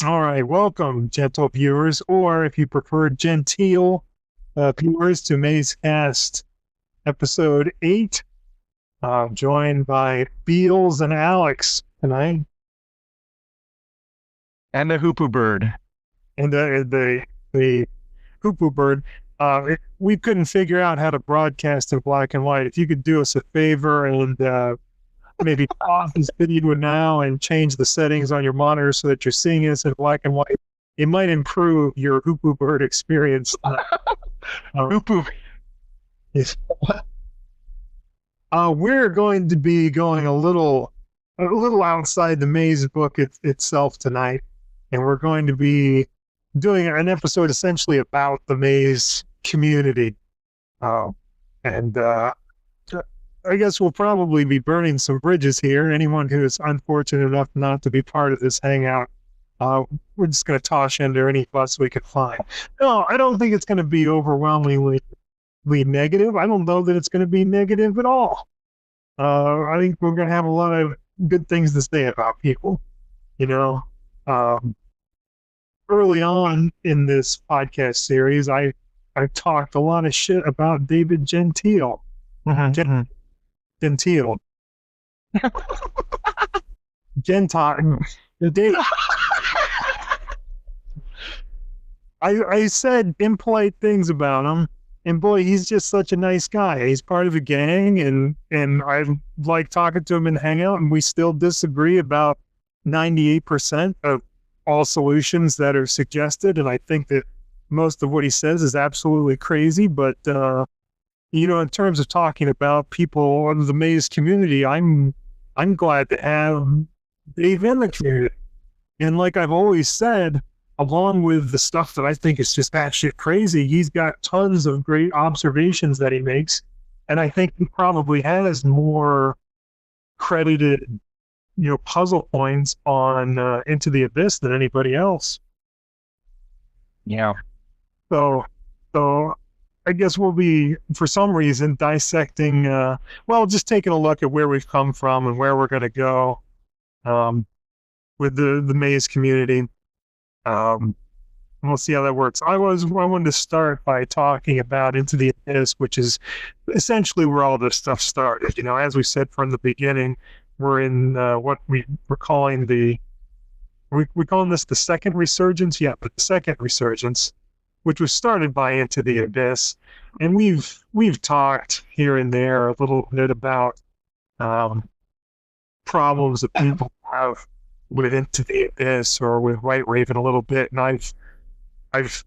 All right, welcome, gentle viewers, or if you prefer, genteel viewers, to Mazecast episode 8. Joined by Beals and Alex tonight, And the Hoopoe Bird. and the Hoopoo Bird. We couldn't figure out how to broadcast in black and white. If you could do us a favor and maybe pause this video now and change the settings on your monitor so that you're seeing us in black and white, it might improve your Hoopoo Bird experience. Hoopoe. Yes. We're going to be going a little outside the maze book itself tonight, and we're going to be doing an episode essentially about the maze community. And I guess we'll probably be burning some bridges here. Anyone who is unfortunate enough not to be part of this hangout, we're just going to toss into any bus we could find. No, I don't think it's going to be overwhelmingly negative. I don't know that it's going to be negative at all. I think we're going to have a lot of good things to say about people. You know, early on in this podcast series, I talked a lot of shit about David Gentile. Gentile. Gentile. David. I said impolite things about him. And boy, he's just such a nice guy. He's part of a gang, and I like talking to him in Hangout, and we still disagree about 98% of all solutions that are suggested. And I think that most of what he says is absolutely crazy. But, in terms of talking about people of the maze community, I'm glad to have Dave in the community. And like I've always said, along with the stuff that I think is just batshit crazy, he's got tons of great observations that he makes. And I think he probably has more credited, puzzle points on Into the Abyss than anybody else. Yeah. So I guess we'll be, for some reason, dissecting, just taking a look at where we've come from and where we're going to go with the maze community. We'll see how that works. I wanted to start by talking about Into the Abyss, which is essentially where all this stuff started. As we said from the beginning, we're in what we're calling we're calling this the second resurgence. Yeah, but the second resurgence, which was started by Into the Abyss, and we've talked here and there a little bit about problems that people have with Into the Abyss or with White Raven a little bit, and I've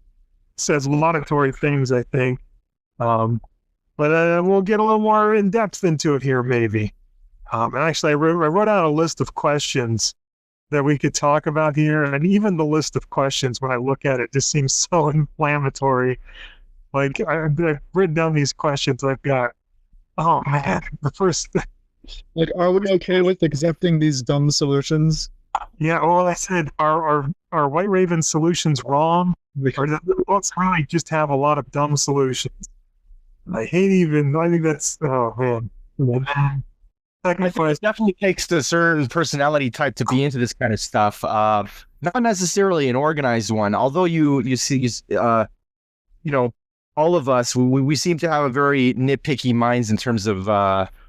said laudatory things, I think, but we'll get a little more in depth into it here, maybe. And actually, I wrote out a list of questions that we could talk about here, and even the list of questions, when I look at it, just seems so inflammatory. Like I've written down these questions. I've got, oh man, the first. Like, are we okay with accepting these dumb solutions? Yeah, well, I said, are White Raven solutions wrong? Or let's really just have a lot of dumb solutions? I think that's, oh man. I think it definitely takes a certain personality type to be into this kind of stuff. Not necessarily an organized one, although you see, all of us, we seem to have a very nitpicky minds in terms of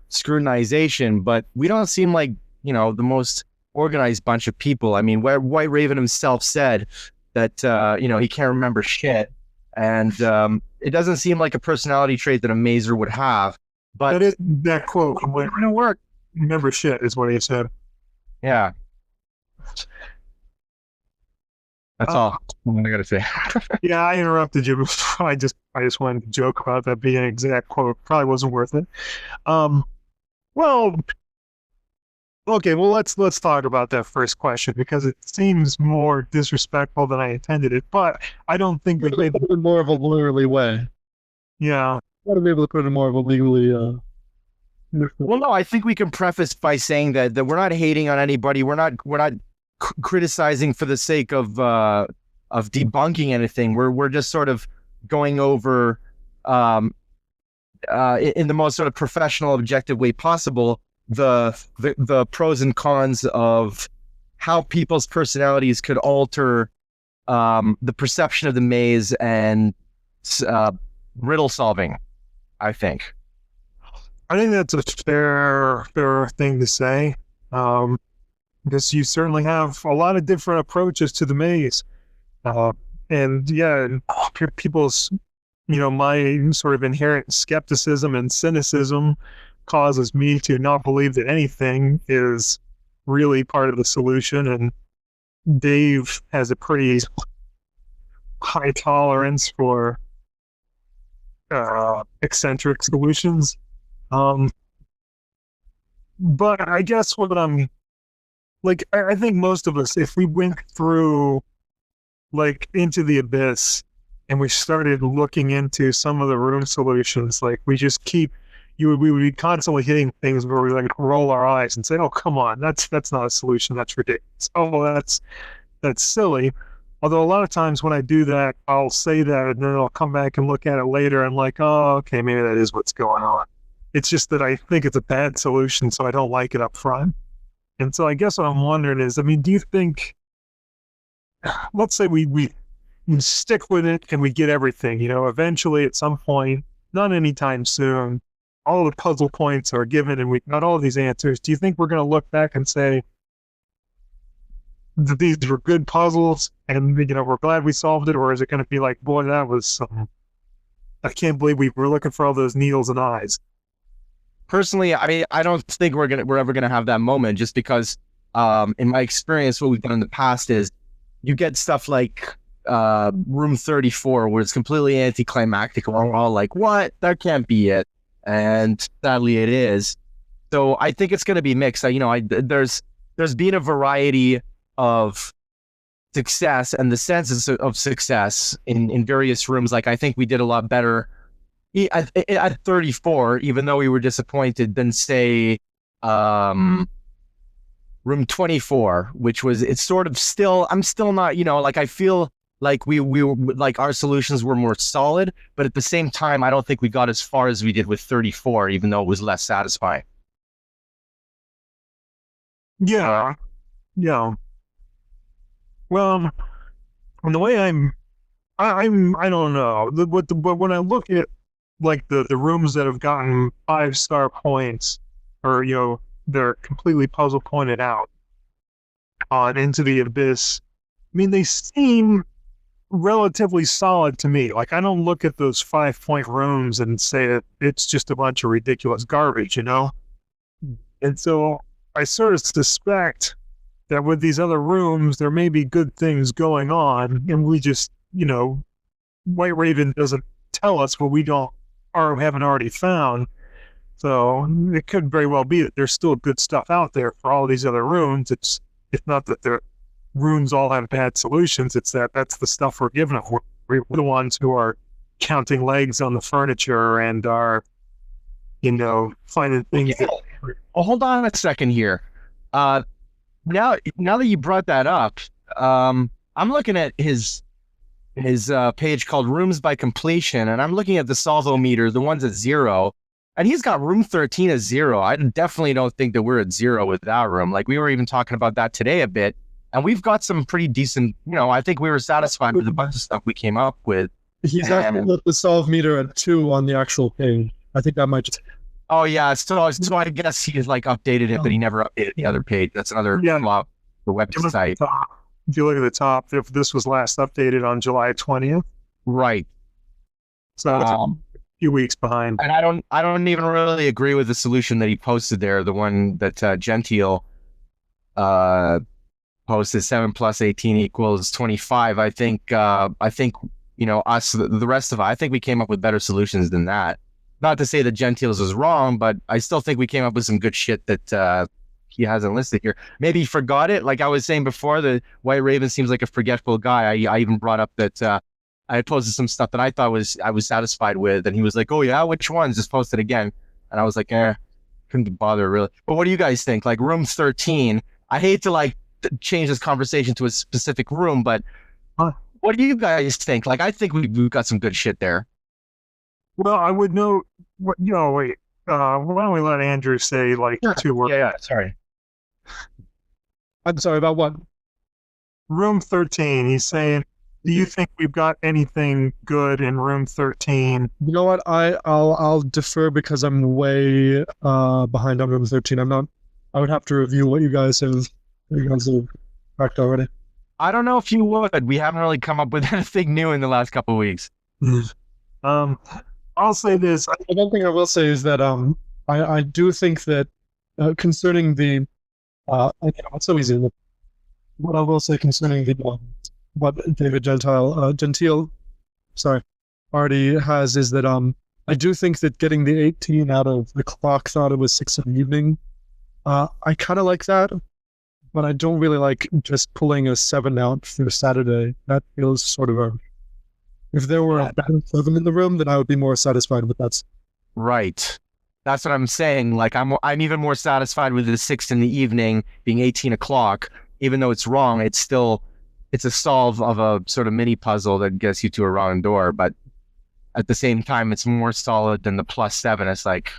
scrutinization, but we don't seem like, the most organized bunch of people. I mean, where White Raven himself said that, he can't remember shit. And it doesn't seem like a personality trait that a mazer would have. But that quote, it's going to work. Remember shit is what he said. Yeah. That's all I got to say. Yeah, I interrupted you. I just wanted to joke about that being an exact quote. Probably wasn't worth it. Well, okay, well, let's talk about that first question, because it seems more disrespectful than I intended it, but I don't think we made it more of a lawyerly way. Yeah. Got to be able to put it in more of a legally. Well, no, I think we can preface by saying that we're not hating on anybody. We're not criticizing for the sake of debunking anything. We're just sort of going over in the most sort of professional, objective way possible the pros and cons of how people's personalities could alter the perception of the maze and riddle solving, I think. I think that's a fair thing to say. Because you certainly have a lot of different approaches to the maze. And yeah, people's, my sort of inherent skepticism and cynicism causes me to not believe that anything is really part of the solution. And Dave has a pretty high tolerance for eccentric solutions. But I guess what I'm like, I think most of us, if we went through like into the abyss and we started looking into some of the room solutions, like we just we would be constantly hitting things where we like roll our eyes and say, "Oh, come on, that's not a solution. That's ridiculous. Oh, that's silly." Although a lot of times when I do that, I'll say that and then I'll come back and look at it later and like, oh, okay, maybe that is what's going on. It's just that I think it's a bad solution, so I don't like it up front. And so I guess what I'm wondering is, I mean, do you think, let's say we stick with it and we get everything, eventually at some point, not anytime soon, all the puzzle points are given and we got all these answers. Do you think we're going to look back and say that these were good puzzles and, we're glad we solved it? Or is it going to be like, boy, that was, I can't believe we were looking for all those needles and eyes? Personally, I don't think we're ever gonna have that moment, just because in my experience, what we've done in the past is you get stuff like room 34 where it's completely anticlimactic and we're all like, what? That can't be it. And sadly it is. So I think it's gonna be mixed. There's been a variety of success and the senses of success in various rooms. Like I think we did a lot better at 34, even though we were disappointed, than say room 24, which was, it's sort of still, I'm still not, like I feel like we were like our solutions were more solid, but at the same time, I don't think we got as far as we did with 34, even though it was less satisfying. Yeah. Well, and the way I don't know. But when I look at like the rooms that have gotten 5-star points, or they're completely puzzle pointed out on Into the Abyss, I mean, they seem relatively solid to me. Like I don't look at those 5-point rooms and say that it's just a bunch of ridiculous garbage, And so I sort of suspect that with these other rooms there may be good things going on, and we just, White Raven doesn't tell us what we don't or haven't already found. So it could very well be that there's still good stuff out there for all these other runes. It's not that the runes all have bad solutions. It's that's the stuff we're given. We're the ones who are counting legs on the furniture and are, finding things. Yeah. Oh, hold on a second here. Now that you brought that up, I'm looking at his page called Rooms by Completion, and I'm looking at the Salvo meter, the ones at 0, and he's got room 13 at 0. I definitely don't think that we're at 0 with that room. Like we were even talking about that today a bit, and we've got some pretty decent, I think we were satisfied with a bunch of stuff we came up with. He's actually at the solve meter at 2 on the actual page. I think that might just... Oh yeah, so I guess he has like updated it, but he never updated the other page. That's another flaw of the website. If you look at the top, if this was last updated on July 20th. Right. So it's a few weeks behind. And I don't even really agree with the solution that he posted there, the one that Gentile posted, 7 plus 18 equals 25. I think us, the rest of it, I think we came up with better solutions than that. Not to say that Gentile's was wrong, but I still think we came up with some good shit that he hasn't listed here. Maybe he forgot it. Like I was saying before, the White Raven seems like a forgetful guy. I even brought up that I had posted some stuff that I thought I was satisfied with, and he was like, "Oh yeah, which ones?" Just post it again, and I was like, couldn't bother really. But what do you guys think? Like room 13. I hate to like change this conversation to a specific room, but what do you guys think? Like I think we've got some good shit there. Well, I would know. Wait. Why don't we let Andrew say like 2 words? Yeah. Sorry. I'm sorry, about what? Room 13. He's saying, do you think we've got anything good in room 13? You know what? I'll defer because I'm way behind on room 13. I would have to review what you guys have cracked already. I don't know if you would. We haven't really come up with anything new in the last couple of weeks. I'll say this. One thing I will say is that I do think that concerning the it's so easy. What I will say concerning the what David Gentile, already has is that I do think that getting the 18 out of the clock, thought it was 6 in the evening. I kind of like that, but I don't really like just pulling a 7 out for Saturday. That feels sort of if there were a better 7 in the room, then I would be more satisfied with that. Right. That's what I'm saying. Like I'm even more satisfied with the 6 in the evening being 18 o'clock, even though it's wrong. It's a solve of a sort of mini puzzle that gets you to a wrong door. But at the same time, it's more solid than the +7. It's like,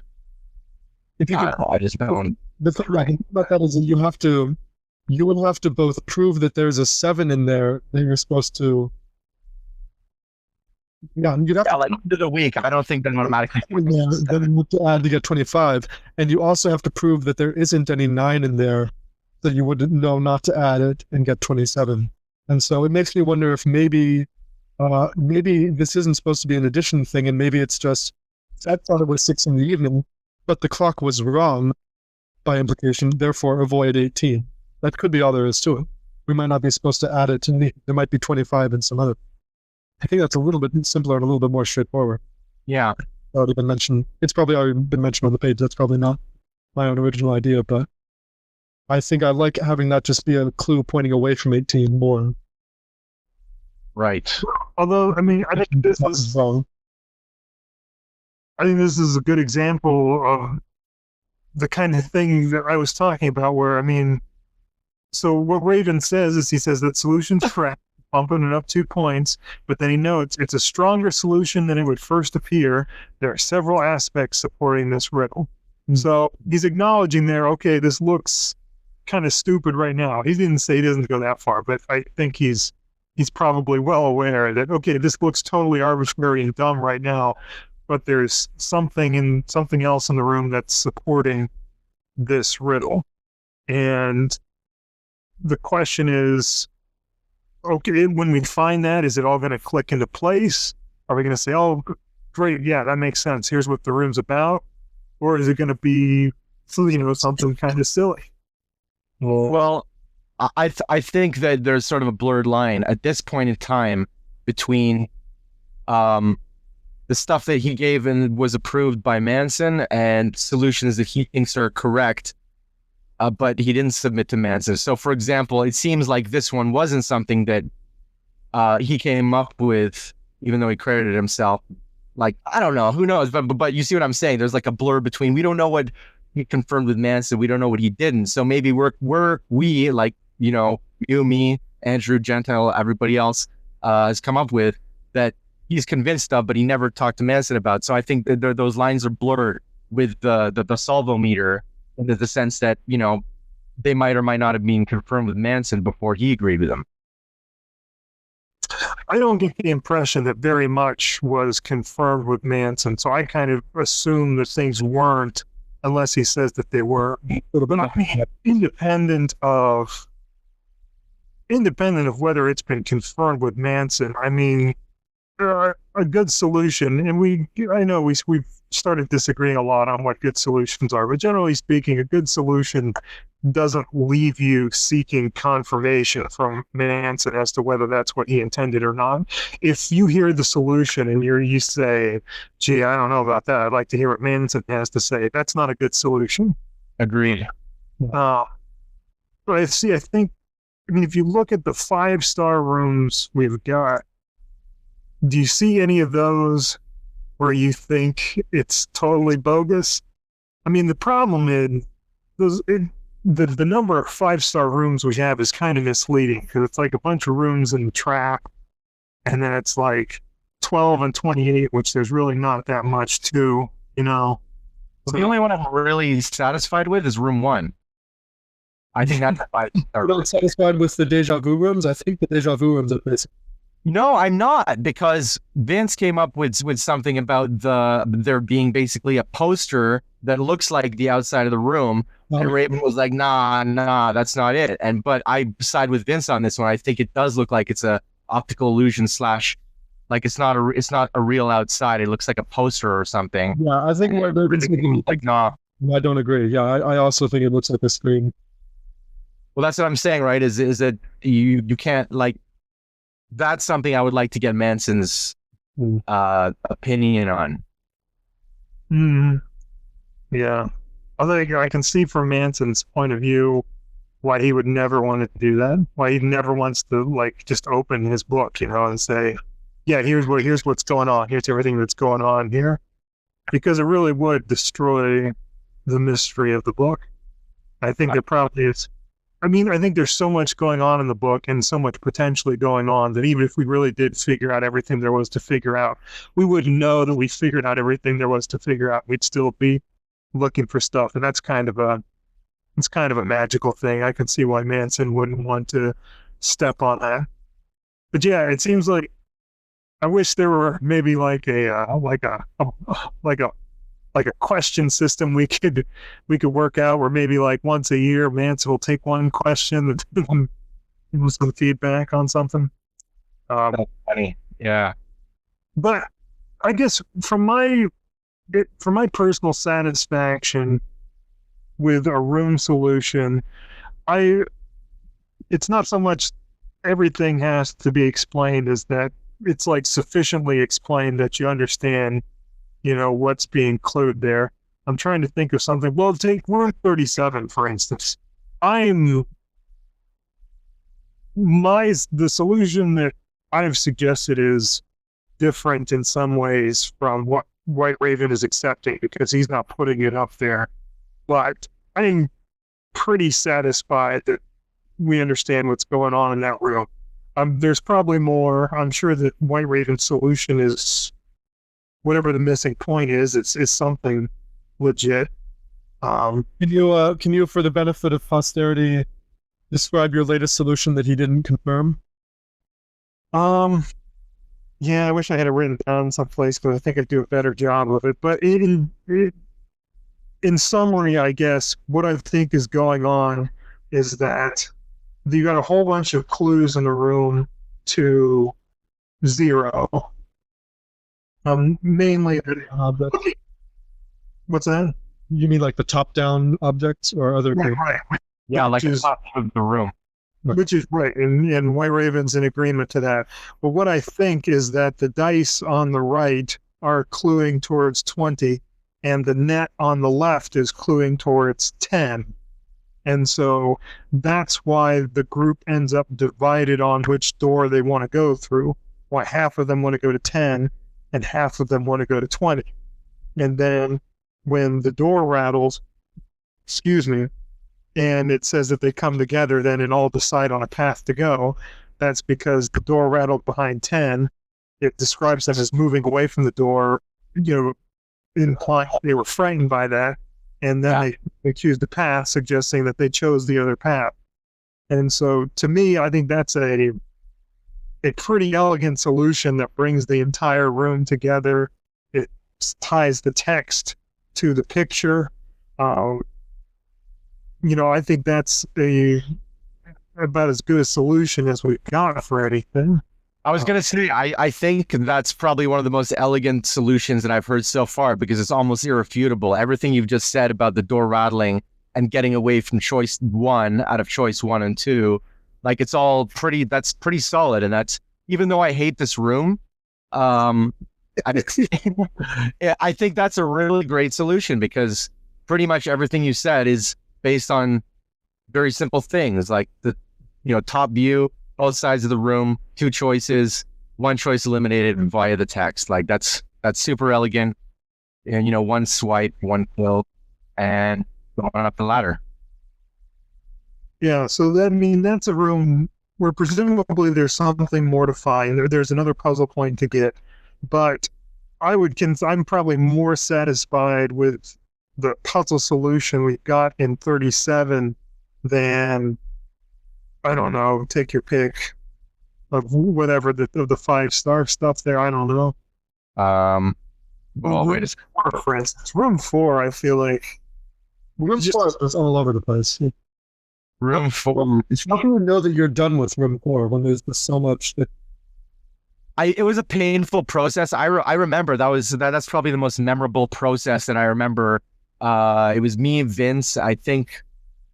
if you could, I just don't. The thing about that is that you will have to both prove that there's a 7 in there that you're supposed to. Yeah, you'd have to Like end of the week. I don't think that automatically. then you have to add to get 25, and you also have to prove that there isn't any 9 in there, so you would know not to add it and get 27. And so it makes me wonder if maybe this isn't supposed to be an addition thing, and maybe it's just I thought it was 6 in the evening, but the clock was wrong by implication. Therefore, avoid 18. That could be all there is to it. We might not be supposed to add it to any. There might be 25 in some other. I think that's a little bit simpler and a little bit more straightforward. Yeah. Already been mentioned. It's probably already been mentioned on the page. That's probably not my own original idea, but I think I like having that just be a clue pointing away from 18 more. Right. Although, I mean, I think this is wrong. I think this is a good example of the kind of thing that I was talking about where, I mean, so what Raven says is he says that solution's correct, bumping it up 2 points, but then he notes it's a stronger solution than it would first appear. There are several aspects supporting this riddle. So he's acknowledging there, okay, this looks kind of stupid right now. He didn't say he doesn't go that far, but I think he's probably well aware that, okay, this looks totally arbitrary and dumb right now, but there's something else in the room that's supporting this riddle. And the question is, okay, when we find that, is it all going to click into place? Are we going to say, oh, great, yeah, that makes sense. Here's what the room's about? Or is it going to be, something kind of silly? Well, I think that there's sort of a blurred line at this point in time between the stuff that he gave and was approved by Manson and solutions that he thinks are correct, but he didn't submit to Manson. So, for example, it seems like this one wasn't something that he came up with, even though he credited himself. Like, I don't know, who knows? But you see what I'm saying? There's like a blur between, we don't know what he confirmed with Manson, we don't know what he didn't. So maybe we like, you, me, Andrew, Gentile, everybody else has come up with that he's convinced of, but he never talked to Manson about. So I think that those lines are blurred with the solvo meter, in the sense that, they might or might not have been confirmed with Manson before he agreed with them. I don't get the impression that very much was confirmed with Manson, so I kind of assume that things weren't, unless he says that they were. But I mean, independent of whether it's been confirmed with Manson, I mean, a good solution, and I know we've started disagreeing a lot on what good solutions are, but generally speaking, a good solution doesn't leave you seeking confirmation from Manson as to whether that's what he intended or not. If you hear the solution and you say, gee, I don't know about that, I'd like to hear what Manson has to say, that's not a good solution. Agreed. But I think, if you look at the 5-star rooms we've got, do you see any of those where you think it's totally bogus? I mean, the problem is the number of 5-star rooms we have is kind of misleading, because it's like a bunch of rooms in the track, and then it's like 12 and 28, which there's really not that much to, So the only one I'm really satisfied with is room 1. I think that's You're not satisfied with the deja vu rooms? I think the deja vu rooms are basic. No, I'm not, because Vince came up with something about there being basically a poster that looks like the outside of the room, and Raven was like, nah, that's not it. But I side with Vince on this one. I think it does look like it's a optical illusion / like it's not a real outside. It looks like a poster or something. Yeah, I think what Raven's Like, nah. I don't agree. Yeah, I also think it looks like a screen. Well, that's what I'm saying, right? Is that you can't, like, that's something I would like to get Manson's opinion on. Yeah. Although I can see from Manson's point of view why he would never want to do that. Why he never wants to, like, just open his book, and say, yeah, here's what's going on. Here's everything that's going on here. Because it really would destroy the mystery of the book. I think there probably is. I think there's so much going on in the book and so much potentially going on that even if we really did figure out everything there was to figure out, we wouldn't know that we figured out everything there was to figure out. We'd still be looking for stuff. And that's kind of a magical thing. I can see why Manson wouldn't want to step on that. But yeah, it seems like I wish there were maybe like a question system we could work out, where maybe like once a year Manson will take one question and give us some feedback on something. That's funny. Yeah. But I guess for my personal satisfaction with a room solution, it's not so much everything has to be explained as that it's like sufficiently explained that you understand, what's being clued there. I'm trying to think of something. Well, take room 37, for instance. The solution that I've suggested is different in some ways from what White Raven is accepting, because he's not putting it up there. But I'm pretty satisfied that we understand what's going on in that room. There's probably more. I'm sure that White Raven's solution is whatever the missing point is. It's something legit. Can you, for the benefit of posterity, describe your latest solution that he didn't confirm? Yeah, I wish I had it written down someplace, because I think I'd do a better job of it. But in summary, I guess what I think is going on is that you got a whole bunch of clues in the room to 0. Mainly Objects. What's that? You mean like the top-down objects or other? Right. Yeah, like the top of the room. Which is right, and White Raven's in agreement to that. But what I think is that the dice on the right are cluing towards 20, and the net on the left is cluing towards 10. And so that's why the group ends up divided on which door they want to go through. Why half of them want to go to 10, and half of them want to go to 20. And then when the door rattles, and it says that they come together, then and all decide on a path to go, that's because the door rattled behind 10. It describes them as moving away from the door, implying they were frightened by that. And then they choose the path, suggesting that they chose the other path. And so to me, I think that's a pretty elegant solution that brings the entire room together. It ties the text to the picture. I think that's about as good a solution as we've got for anything. I was going to say, I think that's probably one of the most elegant solutions that I've heard so far, because it's almost irrefutable. Everything you've just said about the door rattling and getting away from choice 1 out of choice 1 and 2, like, it's all that's pretty solid. And that's, even though I hate this room, I think that's a really great solution, because pretty much everything you said is based on very simple things, like the, top view, both sides of the room, 2 choices, 1 choice eliminated via the text. Like, that's super elegant. And, 1 swipe, 1 kill, and going up the ladder. Yeah, so that's a room where presumably there's something more to find. There's another puzzle point to get, but I'm probably more satisfied with the puzzle solution we've got in 37 than, I don't know, take your pick of whatever of the 5-star stuff there. I don't know. Well, wait a second. For instance, Room 4, I feel like Room 4 is all over the place. Room 4. How can you know that you're done with Room 4 when there's so much that... It was a painful process. I remember that's probably the most memorable process that I remember. It was me and Vince. I think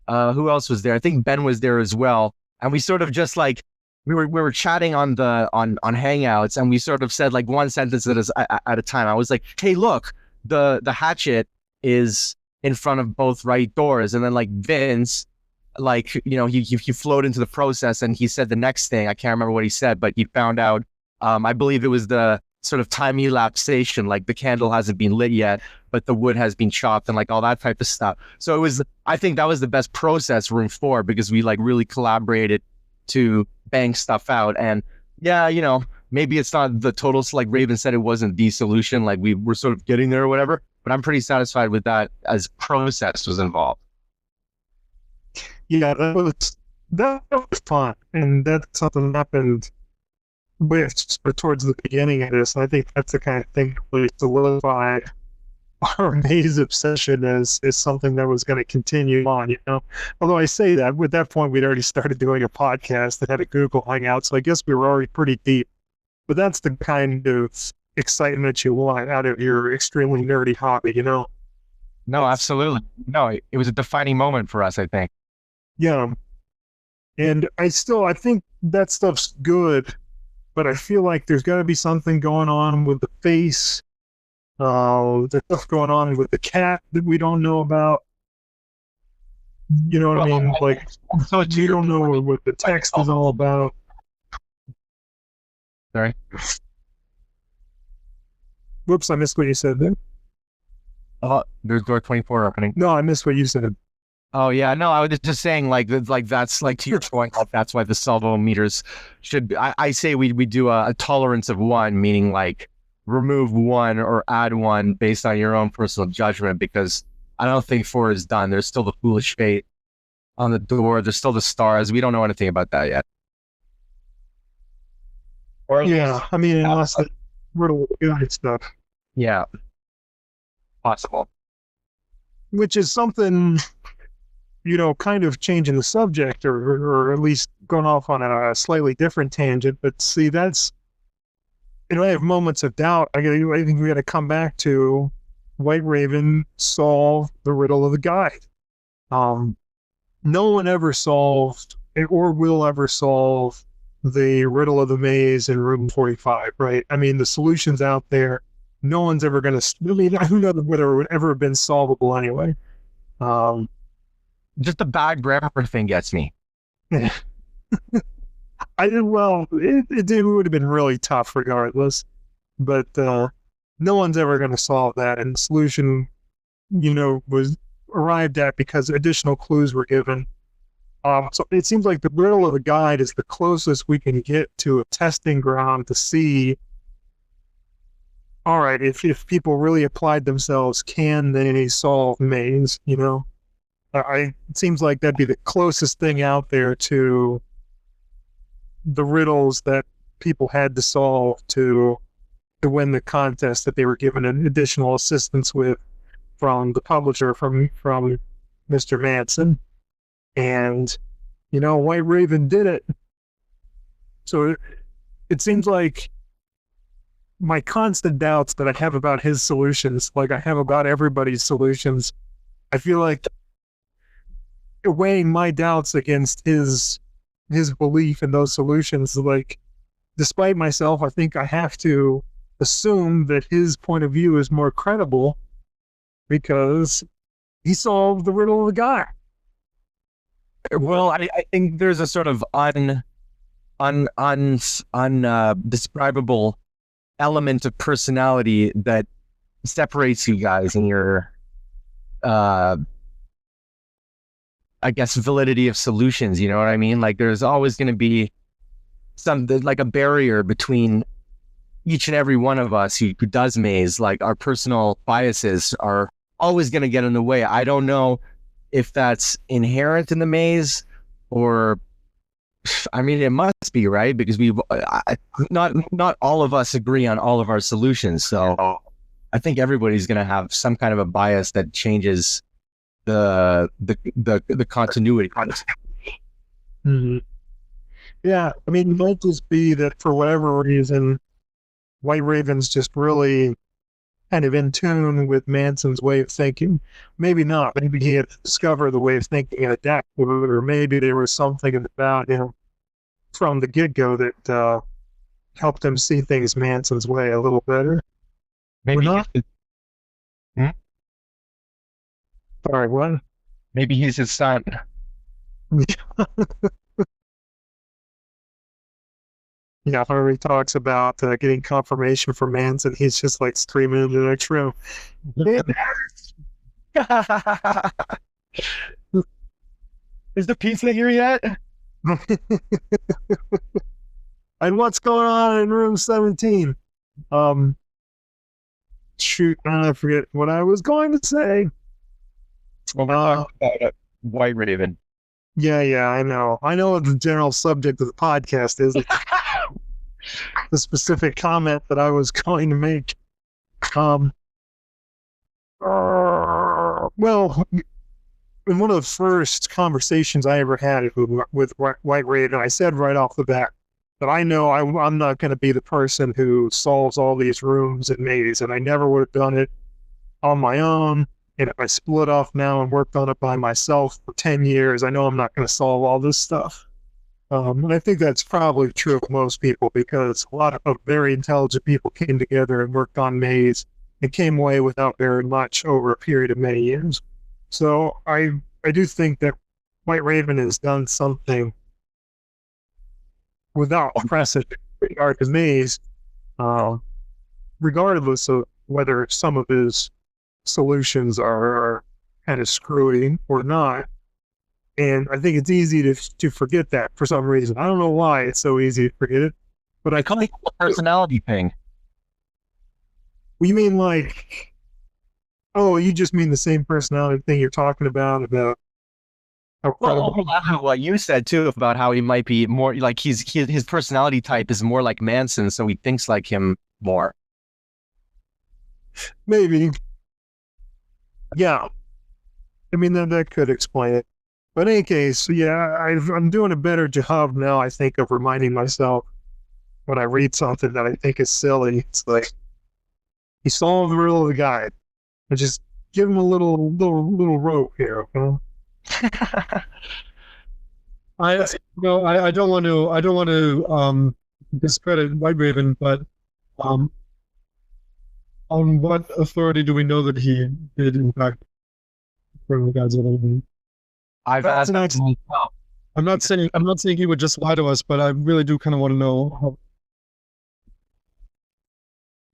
who else was there? I think Ben was there as well. And we sort of just like we were chatting on Hangouts, and we sort of said like one sentence at a time. I was like, "Hey, look, the hatchet is in front of both right doors," and then like Vince, like he flowed into the process, and he said the next thing. I can't remember what he said, but he found out. I believe it was the sort of time elapsation, like the candle hasn't been lit yet, but the wood has been chopped and like all that type of stuff. So I think that was the best process, Room 4, because we like really collaborated to bang stuff out. And yeah, maybe it's not the total, like Raven said, it wasn't the solution, like we were sort of getting there or whatever, but I'm pretty satisfied with that as process was involved. Yeah, that was fun. And that's something that happened towards the beginning of this. I think that's the kind of thing that really solidified our maze obsession as something that was going to continue on, Although I say that, at that point, we'd already started doing a podcast that had a Google Hangout, so I guess we were already pretty deep. But that's the kind of excitement you want out of your extremely nerdy hobby, No, absolutely. No, it was a defining moment for us, I think. Yeah. And I think that stuff's good, but I feel like there's got to be something going on with the face. There's stuff going on with the cat that we don't know about. You know what I mean? Like, so you don't know what the text is all about. Sorry. Whoops, I missed what you said there. There's door 24 opening. No, I missed what you said. Oh yeah, no, I was just saying like that's like to your point, like that's why the salvo meters should be, I say we do a tolerance of 1, meaning like remove 1 or add 1 based on your own personal judgment, because I don't think 4 is done. There's still the foolish fate on the door. There's still the stars. We don't know anything about that yet. Yeah, I mean, unless the riddle guide stuff. Yeah, possible. Which is something, kind of changing the subject, or at least going off on a slightly different tangent. But see, that's, I have moments of doubt. I think we got to come back to White Raven solve the riddle of the guide. No one ever solved or will ever solve the riddle of the maze in Room 45, right? I mean, the solution's out there. No one's ever going to, who knows whether it would ever have been solvable anyway. Just the bad grammar thing gets me. It would have been really tough regardless, but no one's ever going to solve that. And the solution, was arrived at because additional clues were given. So it seems like the riddle of the guide is the closest we can get to a testing ground to see, all right, if people really applied themselves, can they solve maze, it seems like that'd be the closest thing out there to the riddles that people had to solve to win the contest that they were given an additional assistance with from the publisher, from Mr. Manson. And, White Raven did it. So it seems like my constant doubts that I have about his solutions, like I have about everybody's solutions, I feel like weighing my doubts against his belief in those solutions, like, despite myself, I think I have to assume that his point of view is more credible because he solved the riddle of the guy. Well, I think there's a sort of undescribable element of personality that separates you guys in your, I guess, validity of solutions. You know what I mean? Like, there's always going to be like a barrier between each and every one of us who does maze. Like, our personal biases are always going to get in the way. I don't know if that's inherent in the maze, or I mean, it must be, right? Because not all of us agree on all of our solutions. So I think everybody's going to have some kind of a bias that changes the continuity. Mhm. Yeah, I mean, it might just be that for whatever reason, White Raven's just really kind of in tune with Manson's way of thinking. Maybe not. Maybe he had discovered the way of thinking and adapt to it, or maybe there was something about him from the get-go that helped him see things Manson's way a little better. Maybe not. Sorry, what? Maybe he's his son. Yeah, whenever he talks about getting confirmation from Manson, he's just like screaming in the next room. Is the pizza here yet? And what's going on in room 17? Shoot, I forget what I was going to say. About White Raven. Yeah, I know. I know what the general subject of the podcast is. The specific comment that I was going to make. Well, in one of the first conversations I ever had with White Raven, I said right off the bat that I know I'm not going to be the person who solves all these rooms and mazes, and I never would have done it on my own. And if I split off now and worked on it by myself for 10 years, I know I'm not going to solve all this stuff. And I think that's probably true of most people, because a lot of very intelligent people came together and worked on Maze and came away without very much over a period of many years. So I do think that White Raven has done something without precedent in regard to Maze, regardless of whether some of his solutions are kind of screwy or not. And I think it's easy to forget that for some reason. I don't know why it's so easy to forget it, but I call it a personality thing. You mean like, oh, you just mean the same personality thing you're talking about how credible. Well, what you said too about how he might be more like his personality type is more like Manson, so he thinks like him more. Maybe. Yeah. I mean, that could explain it. But in any case, yeah, I'm doing a better job now, I think, of reminding myself when I read something that I think is silly. It's like, he solved the riddle of the guide. I just give him a little rope here, okay? I don't want to discredit White Raven, but on what authority do we know that he did in fact confirm the guides of the I'm not saying he would just lie to us, but I really do kind of want to know how.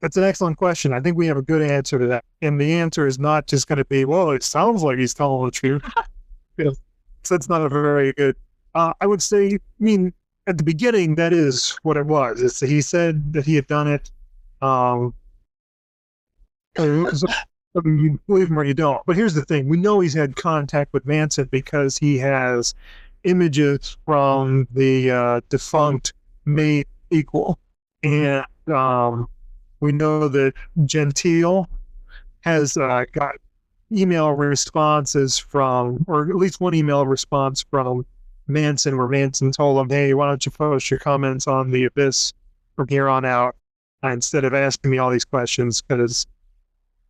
That's an excellent question. I think we have a good answer to that. And the answer is not just going to be, well, it sounds like he's telling the truth. So that's not a very good, I would say, I mean, at the beginning, that is what it was. He said that he had done it. You believe him or you don't. But here's the thing. We know he's had contact with Manson because he has images from the defunct May equal. And we know that Gentile has got email responses from, or at least one email response from Manson, where Manson told him, hey, why don't you post your comments on the Abyss from here on out instead of asking me all these questions, because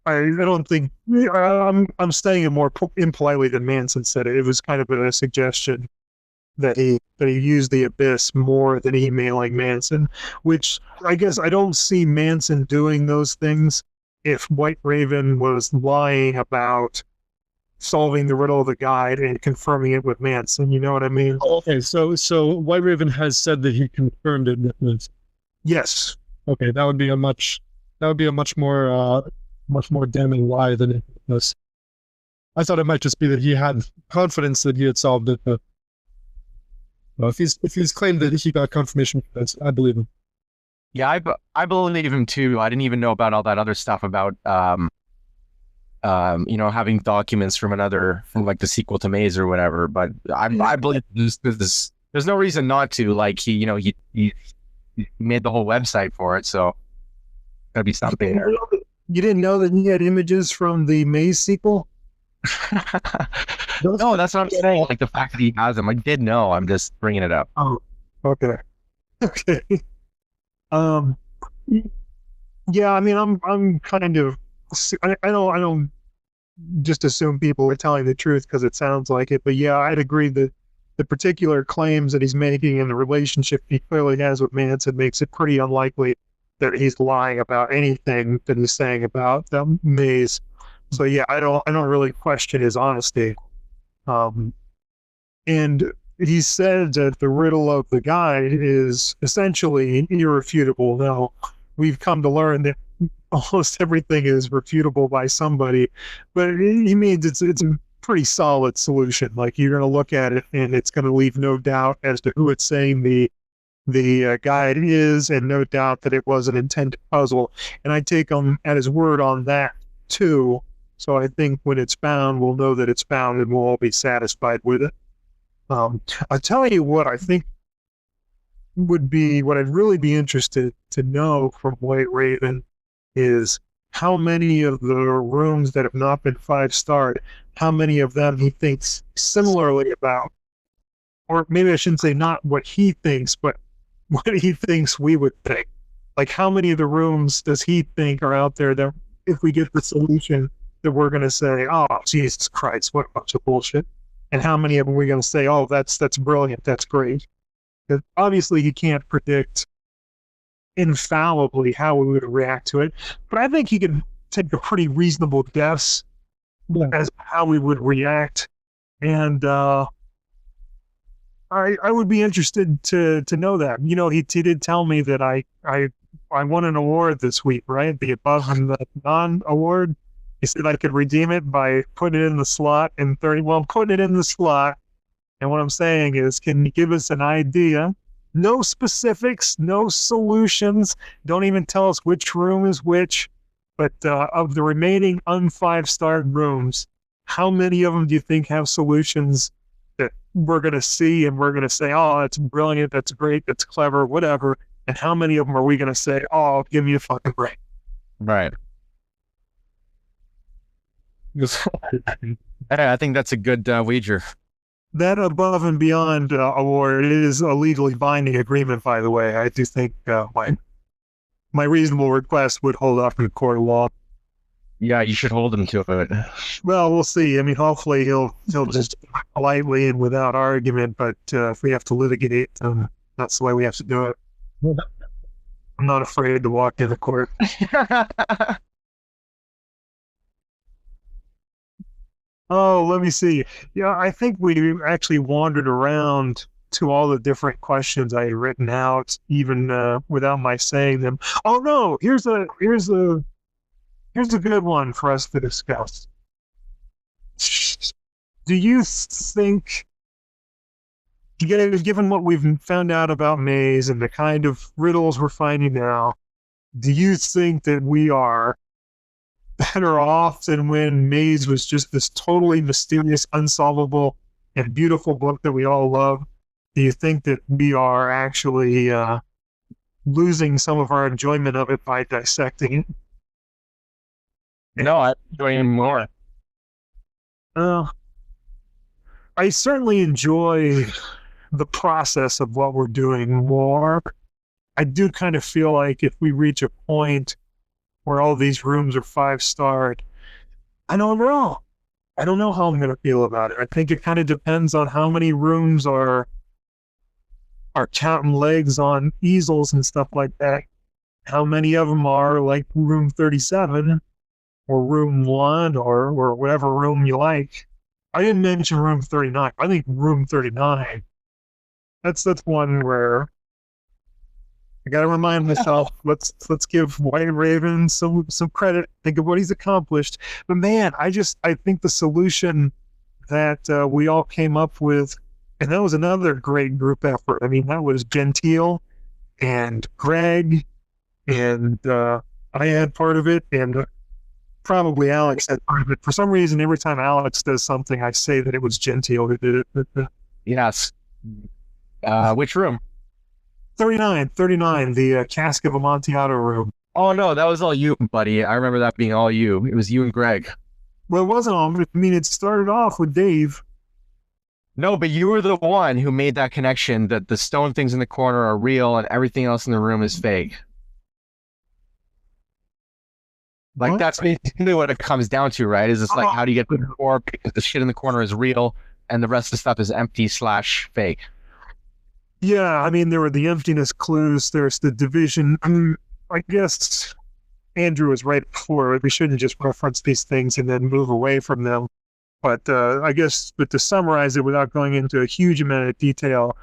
I don't think, I'm saying it more impolitely than Manson said it. It was kind of a suggestion that he used the Abyss more than emailing Manson, which I guess I don't see Manson doing those things if White Raven was lying about solving the riddle of the guide and confirming it with Manson. You know what I mean? Okay, so White Raven has said that he confirmed it with Manson. Yes. Okay, that would be a much more damning lie than it was. I thought it might just be that he had confidence that he had solved it. But if he's claimed that he got confirmation for this, I believe him. Yeah, I believe him too. I didn't even know about all that other stuff about having documents from like the sequel to Maze or whatever. But I believe there's no reason not to. Like he made the whole website for it, so gotta be something there. You didn't know that he had images from the Maze sequel? No, that's what I'm saying. Like the fact that he has them, I did know. I'm just bringing it up. Oh, okay. Okay. Yeah, I mean, I'm kind of, I don't just assume people are telling the truth because it sounds like it, but yeah, I'd agree that the particular claims that he's making and the relationship he clearly has with Manson makes it pretty unlikely that he's lying about anything that he's saying about the Maze. So yeah, I don't really question his honesty. And he said that the riddle of the guide is essentially irrefutable. Now, we've come to learn that almost everything is refutable by somebody, but he means it's a pretty solid solution. Like you're going to look at it and it's going to leave no doubt as to who it's saying the guide is, and no doubt that it was an intended puzzle. And I take him at his word on that too. So I think when it's found, we'll know that it's found and we'll all be satisfied with it. I'll tell you what I think would be what I'd really be interested to know from White Raven is how many of the rooms that have not been 5-starred, how many of them he thinks similarly about. Or maybe I shouldn't say not what he thinks, but what he thinks we would think. Like how many of the rooms does he think are out there that if we get the solution that we're going to say, oh, Jesus Christ, what a bunch of bullshit. And how many of them are we going to say, oh, that's brilliant, that's great. Because obviously he can't predict infallibly how we would react to it, but I think he could take a pretty reasonable guess as how we would react. And I would be interested to know that. He did tell me that I won an award this week, right? The above and the non-award. He said I could redeem it by putting it in the slot in 30. Well, I'm putting it in the slot. And what I'm saying is, can you give us an idea? No specifics, no solutions. Don't even tell us which room is which. But of the remaining un-5-starred rooms, how many of them do you think have solutions that we're going to see and we're going to say, oh, that's brilliant, that's great, that's clever, whatever. And how many of them are we going to say, oh, give me a fucking break? Right. I think that's a good wager. That above and beyond award is a legally binding agreement, by the way. I do think my reasonable request would hold up in the court of law. Yeah, you should hold him to it. Well, we'll see. I mean, hopefully he'll just politely and without argument, but if we have to litigate, that's the way we have to do it. I'm not afraid to walk in the court. Oh, let me see. Yeah, I think we actually wandered around to all the different questions I had written out, even without my saying them. Oh no, here's a good one for us to discuss. Do you think, given what we've found out about Maze and the kind of riddles we're finding now, do you think that we are better off than when Maze was just this totally mysterious, unsolvable, and beautiful book that we all love? Do you think that we are actually losing some of our enjoyment of it by dissecting it? No, I'm enjoying more. I certainly enjoy the process of what we're doing more. I do kind of feel like if we reach a point where all these rooms are 5-starred, I know I'm wrong. I don't know how I'm going to feel about it. I think it kind of depends on how many rooms are counting legs on easels and stuff like that. How many of them are like room 37 or room 1 or whatever room you like. I didn't mention room 39. I think room 39. That's one where I gotta remind myself, let's give White Raven some credit. Think of what he's accomplished. But man, I think the solution that we all came up with, and that was another great group effort. I mean, that was Gentile and Greg, and I had part of it, and probably Alex had part of it. For some reason, every time Alex does something, I say that it was Gentile who did it. But, Yes. Which room? 39, the Cask of Amontillado room. Oh no, that was all you, buddy. I remember that being all you. It was you and Greg. Well, it wasn't all. I mean, it started off with Dave. No, but you were the one who made that connection that the stone things in the corner are real and everything else in the room is fake. Like, What? that's basically what it comes down to, right? Is it's like, how do you get to the core? Because the shit in the corner is real and the rest of the stuff is empty / fake. Yeah, I mean, there were the emptiness clues. There's the division. I guess Andrew was right before. We shouldn't just reference these things and then move away from them. But I guess, but to summarize it without going into a huge amount of detail,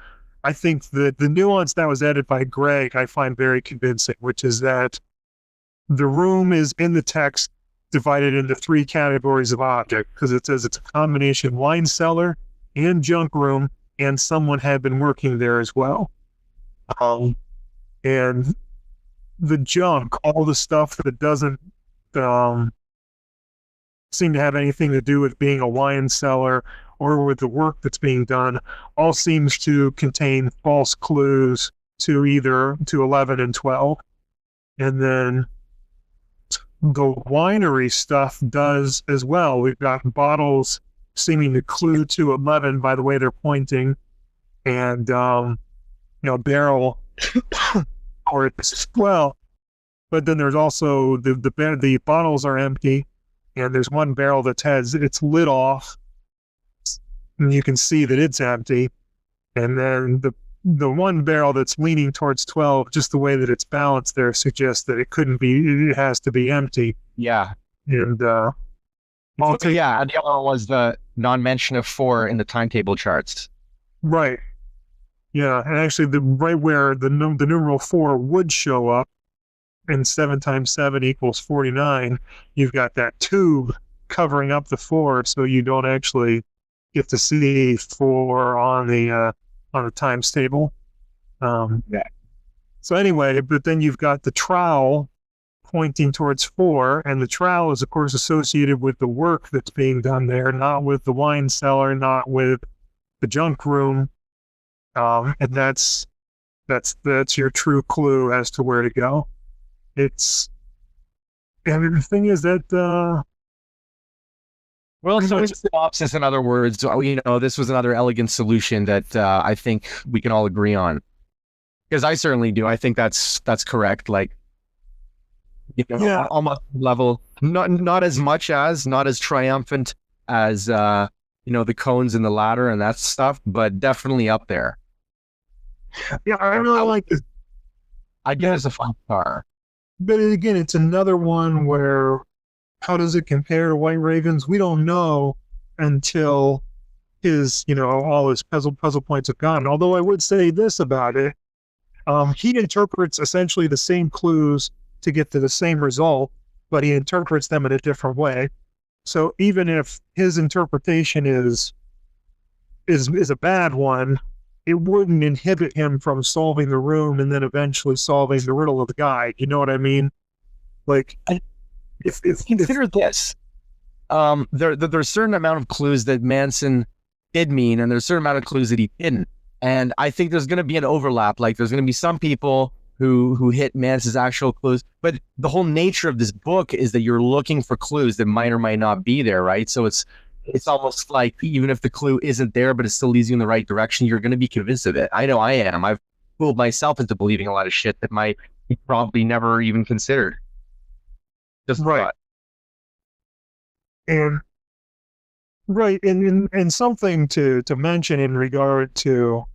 I think that the nuance that was added by Greg, I find very convincing, which is that the room is in the text divided into 3 categories of object, because it says it's a combination wine cellar and junk room, and someone had been working there as well. And the junk, all the stuff that doesn't seem to have anything to do with being a wine cellar or with the work that's being done, all seems to contain false clues to 11 and 12. And then the winery stuff does as well. We've got bottles seeming to clue to 11 by the way they're pointing, and barrel or it's 12. But then there's also the bottles are empty, and there's one barrel that has its lid off, and you can see that it's empty. And then the one barrel that's leaning towards 12, just the way that it's balanced there, suggests that it couldn't be. It has to be empty. Yeah. And and the other one was the non-mention of 4 in the timetable charts. Right. Yeah, and actually, right where the numeral 4 would show up, and 7 times 7 equals 49, you've got that tube covering up the 4, so you don't actually get to see 4 on the times table. Yeah. So anyway, but then you've got the trowel pointing towards 4, and the trowel is, of course, associated with the work that's being done there, not with the wine cellar, not with the junk room. And that's your true clue as to where to go. And the thing is that well, so in synopsis, in other words, this was another elegant solution that I think we can all agree on, because I certainly do. I think that's correct. Like, almost level, not as triumphant as the cones and the ladder and that stuff, but definitely up there. Yeah, I really like this. I guess it's a 5 star. But again, it's another one where, how does it compare to White Ravens? We don't know until all his puzzle points have gone. Although I would say this about it, he interprets essentially the same clues to get to the same result, but he interprets them in a different way. So even if his interpretation is a bad one, it wouldn't inhibit him from solving the room and then eventually solving the riddle of the guy. You know what I mean? Like, if consider this, there's a certain amount of clues that Manson did mean, and there's a certain amount of clues that he didn't. And I think there's going to be an overlap. Like, there's going to be some people who hit Manson's actual clues, but the whole nature of this book is that you're looking for clues that might or might not be there, right? So it's almost like, even if the clue isn't there, but it still leads you in the right direction, you're going to be convinced of it. I know I am. I've fooled myself into believing a lot of shit that might be probably never even considered. Just right. And something to mention in regard to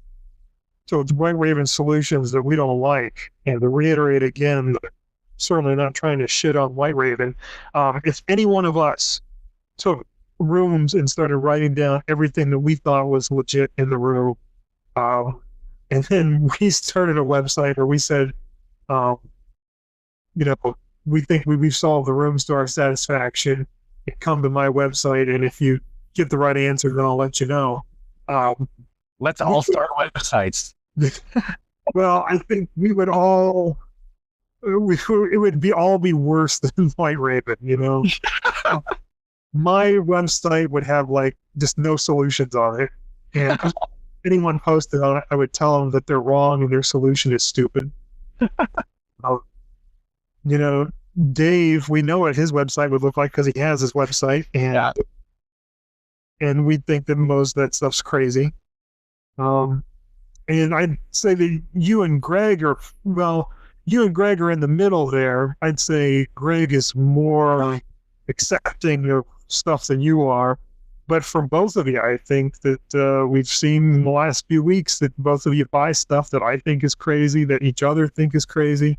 White Raven solutions that we don't like, and to reiterate again, certainly not trying to shit on White Raven. If any one of us took rooms and started writing down everything that we thought was legit in the room, and then we started a website, or we said, we think we've solved the rooms to our satisfaction, come to my website, and if you get the right answer, then I'll let you know. Let's all start websites. Well, I think we would all it would be all be worse than White Raven, you know. My website would have like just no solutions on it, and if anyone posted on it, I would tell them that they're wrong and their solution is stupid. You know, Dave, we know what his website would look like because he has his website, and we think that most of that stuff's crazy. And I'd say that you and Greg are in the middle there. I'd say Greg is more accepting of stuff than you are. But for both of you, I think that we've seen in the last few weeks that both of you buy stuff that I think is crazy, that each other think is crazy.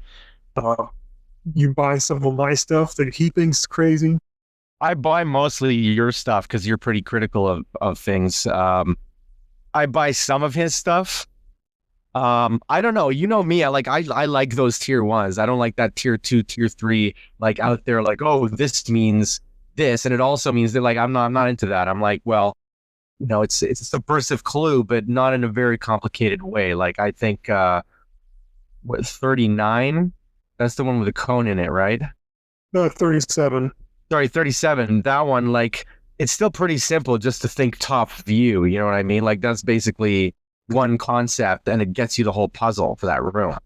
You buy some of my stuff that he thinks crazy. I buy mostly your stuff because you're pretty critical of things. I buy some of his stuff. I don't know. You know me. I like those tier ones. I don't like that tier 2, tier 3, like out there. Like, oh, this means this, and it also means that like I'm not into that. I'm like, well, you know, it's a subversive clue, but not in a very complicated way. Like I think 39. That's the one with the cone in it, right? No, 37. Sorry, 37. That one, like, it's still pretty simple just to think top view. You know what I mean? Like, that's basically one concept, and it gets you the whole puzzle for that room.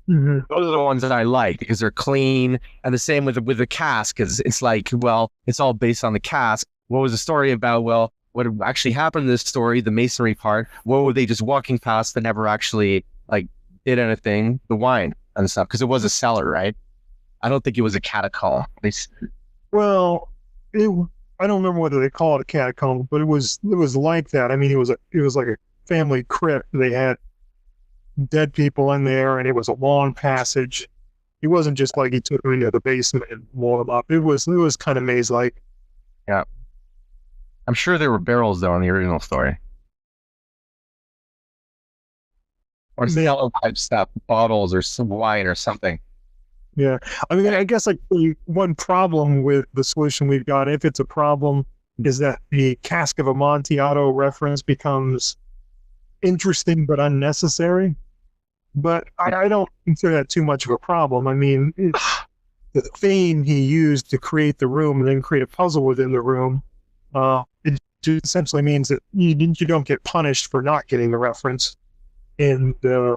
Mm-hmm. Those are the ones that I like because they're clean. And the same with the cask, because it's like, well, it's all based on the cask. What was the story about? Well, what actually happened in this story, the masonry part, what were they just walking past that never actually, like, did anything? The wine and stuff, because it was a cellar, right? I don't think it was a catacomb. Well, I don't remember whether they call it a catacomb, but it was like that. I mean, it was like a family crypt. They had dead people in there, and it was a long passage. It wasn't just like he took them into the basement and walled them up. It was kind of maze-like. Yeah, I'm sure there were barrels though in the original story, or cellar type stuff, bottles or some wine or something. Yeah, I mean, I guess like one problem with the solution we've got, if it's a problem, is that the Cask of Amontillado reference becomes interesting but unnecessary. But I don't consider that too much of a problem. I mean, the theme he used to create the room and then create a puzzle within the room, it just essentially means that you don't get punished for not getting the reference. And I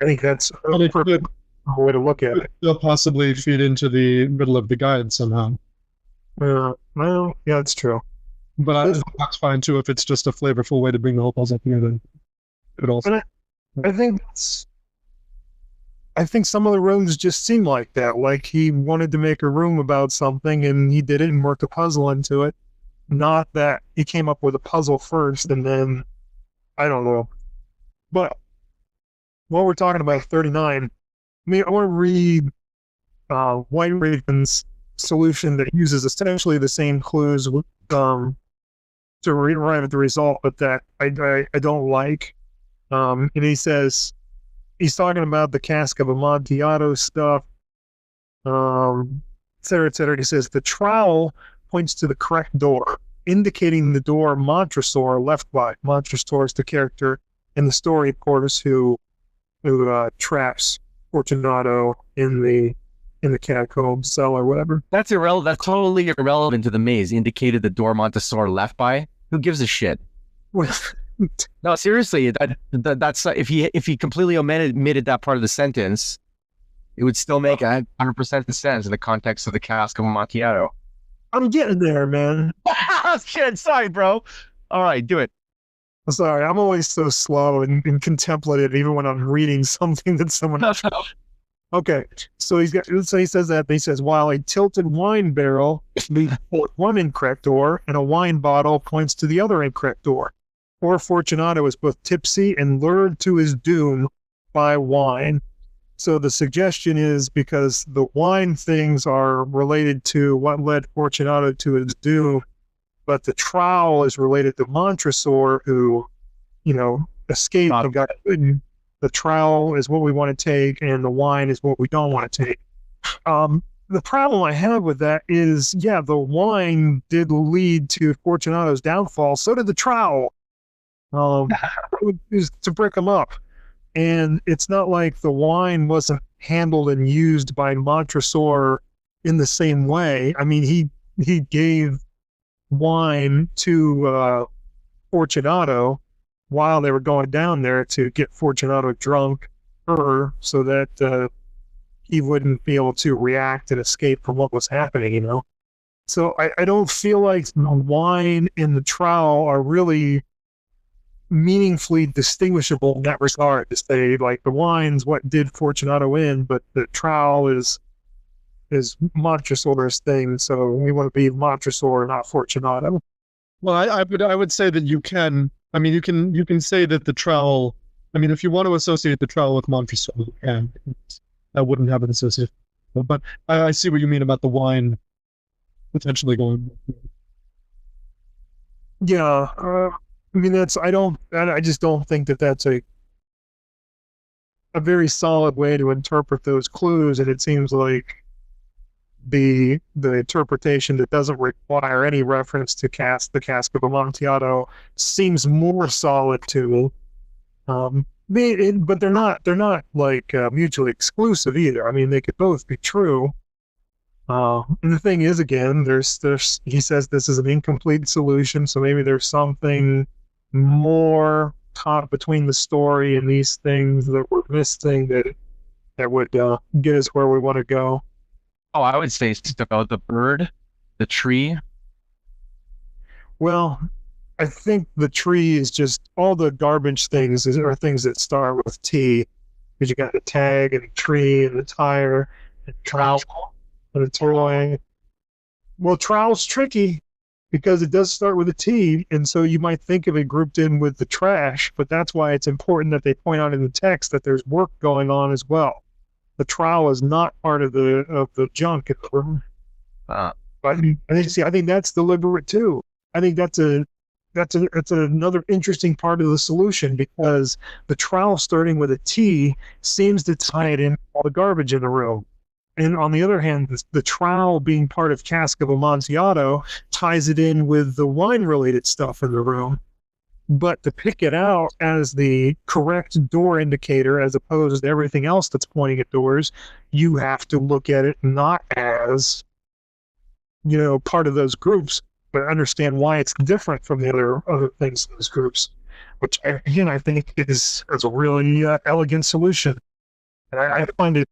think that's a perfect way to look at it. They'll possibly feed into the middle of the guide somehow. Well, yeah, that's true. But that's fine too if it's just a flavorful way to bring the whole puzzle together. It also. I think some of the rooms just seem like that. Like he wanted to make a room about something and he did it and worked a puzzle into it. Not that he came up with a puzzle first and then, I don't know. But while we're talking about 39, I want to read White Raven's solution that uses essentially the same clues to arrive at the result, but that I don't like. And he says, he's talking about the Cask of Amontillado stuff, et cetera, et cetera. He says, the trowel points to the correct door, indicating the door Montresor left by. Montresor is the character in the story, of course, who traps Fortunato in the catacomb cell or whatever. That's irrelevant. That's totally irrelevant to the maze. Indicated the door Montresor left by. Who gives a shit? No, seriously. That's if he completely omitted that part of the sentence, it would still make 100% sense in the context of the Cask of Amontillado. I'm getting there, man. Shit, sorry, bro. All right, do it. Sorry, I'm always so slow and contemplative, even when I'm reading something that someone else. Okay, so he says that. He says, while a tilted wine barrel leads toward one incorrect door, and a wine bottle points to the other incorrect door. Poor Fortunato is both tipsy and lured to his doom by wine. So the suggestion is because the wine things are related to what led Fortunato to his doom, but the trowel is related to Montresor, who, escaped and got good. The trowel is what we want to take, and the wine is what we don't want to take. The problem I have with that is, the wine did lead to Fortunato's downfall. So did the trowel. Is to break them up. And it's not like the wine wasn't handled and used by Montresor in the same way. I mean, he gave wine to Fortunato while they were going down there to get Fortunato drunk, so that he wouldn't be able to react and escape from what was happening, you know? So I don't feel like the wine and the trowel are really meaningfully distinguishable in that regard. To say, like, the wine's what did Fortunato in, but the trowel is Montresor's thing, so we want to be Montresor, not Fortunato. Well, I would say that you can. I mean, you can say that the trowel. I mean, if you want to associate the trowel with Montresor, you can. That wouldn't have an association. But I see what you mean about the wine potentially going. Yeah, I mean, I just don't think that that's a very solid way to interpret those clues, and it seems like the interpretation that doesn't require any reference to the Cask of Amontillado seems more solid to me. But they're not like mutually exclusive either. I mean, they could both be true. And the thing is, again, there's he says this is an incomplete solution, so maybe there's something more caught between the story and these things that we're missing that would get us where we want to go. Oh, I would say it's about the bird, the tree. Well, I think the tree is just all the garbage things are things that start with T, because you got the tag and the tree and the tire and trowel and the toy. Well, trowel's tricky because it does start with a T, and so you might think of it grouped in with the trash, but that's why it's important that they point out in the text that there's work going on as well. The trowel is not part of the junk in the room. But I think that's deliberate too. I think that's another interesting part of the solution, because the trowel starting with a T seems to tie it in all the garbage in the room. And on the other hand, the trowel being part of Cask of Amontillado ties it in with the wine-related stuff in the room. But to pick it out as the correct door indicator, as opposed to everything else that's pointing at doors, you have to look at it not as, part of those groups, but understand why it's different from the other things in those groups, which, again, I think is a really elegant solution. And I find it.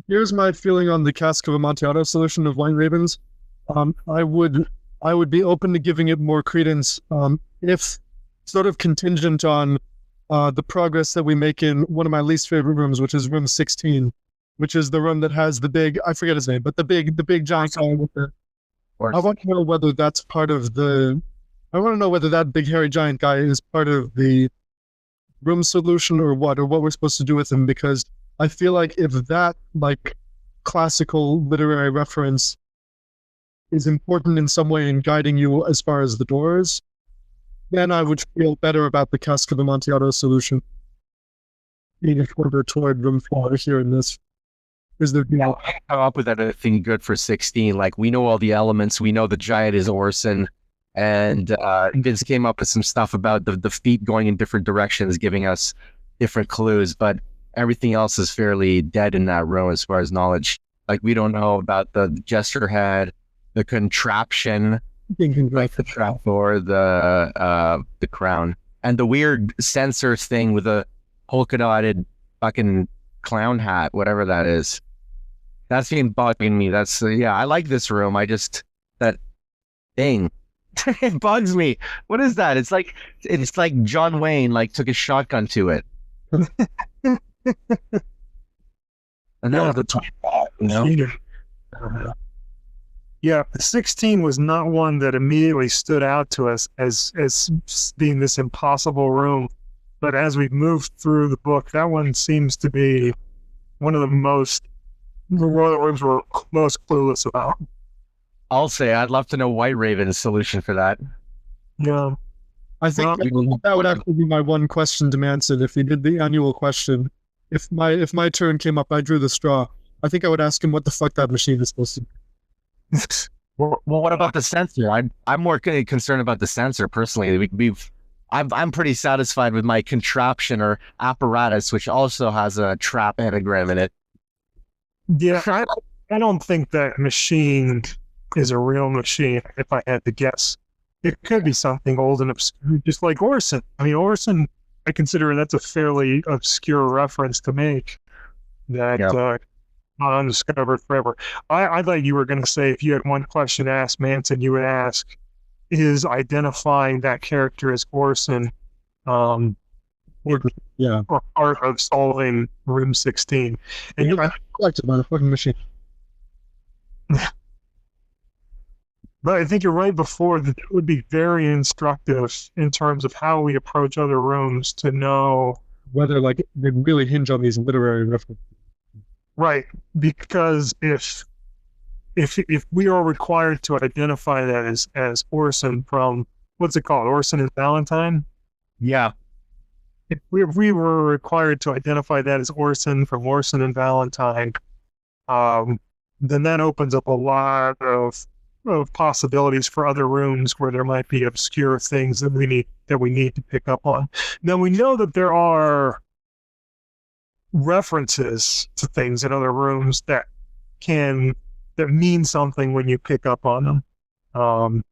Here's my feeling on the Cask of Amontillado solution of Wine Ravens. I would be open to giving it more credence if sort of contingent on the progress that we make in one of my least favorite rooms, which is room 16, which is the room that has the big, I forget his name, but the big giant guy with the. I want to know whether that's part of the. I want to know whether that big hairy giant guy is part of the room solution or what we're supposed to do with him, because I feel like if that classical literary reference is important in some way in guiding you as far as the doors, then I would feel better about the Cask of Amontillado solution being further toward room 4 here in this. Is there come up with anything good for 16? Like, we know all the elements. We know the giant is Orson, and Vince came up with some stuff about the feet going in different directions, giving us different clues, but everything else is fairly dead in that row as far as knowledge. Like, we don't know about the jester head, the contraption, like the trapdoor, the crown, and the weird sensor thing with a polka dotted fucking clown hat, whatever that is. That's been bugging me. That's I like this room. That thing. It bugs me. What is that? It's like John Wayne took a shotgun to it. And that was the top, Yeah, 16 was not one that immediately stood out to us as being this impossible room. But as we've moved through the book, that one seems to be one of the rooms we're most clueless about. I'll say I'd love to know White Raven's solution for that. Yeah. I think that would actually be my one question to Manson if he did the annual question. If my turn came up, I drew the straw. I think I would ask him what the fuck that machine is supposed to be. Well, what about the sensor? I'm more concerned about the sensor personally. I'm pretty satisfied with my contraption or apparatus, which also has a trap anagram in it. Yeah, I don't think that machine is a real machine, if I had to guess. It could be something old and obscure, just like Orson. I mean, Orson, I consider that's a fairly obscure reference to make that Yep. not undiscovered forever. I thought you were going to say if you had one question to ask Manson, you would ask, is identifying that character as Orson Yeah. or part of solving Room 16? And I collected by the fucking machine. But I think you're right before that it would be very instructive in terms of how we approach other rooms to know. Whether like they really hinge on these literary references. Right. Because if we are required to identify that as Orson from, what's it called? Orson and Valentine? Yeah. If we were required to identify that as Orson from Orson and Valentine, then that opens up a lot of possibilities for other rooms where there might be obscure things that we need to pick up on. Now we know that there are references to things in other rooms that mean something when you pick up on them.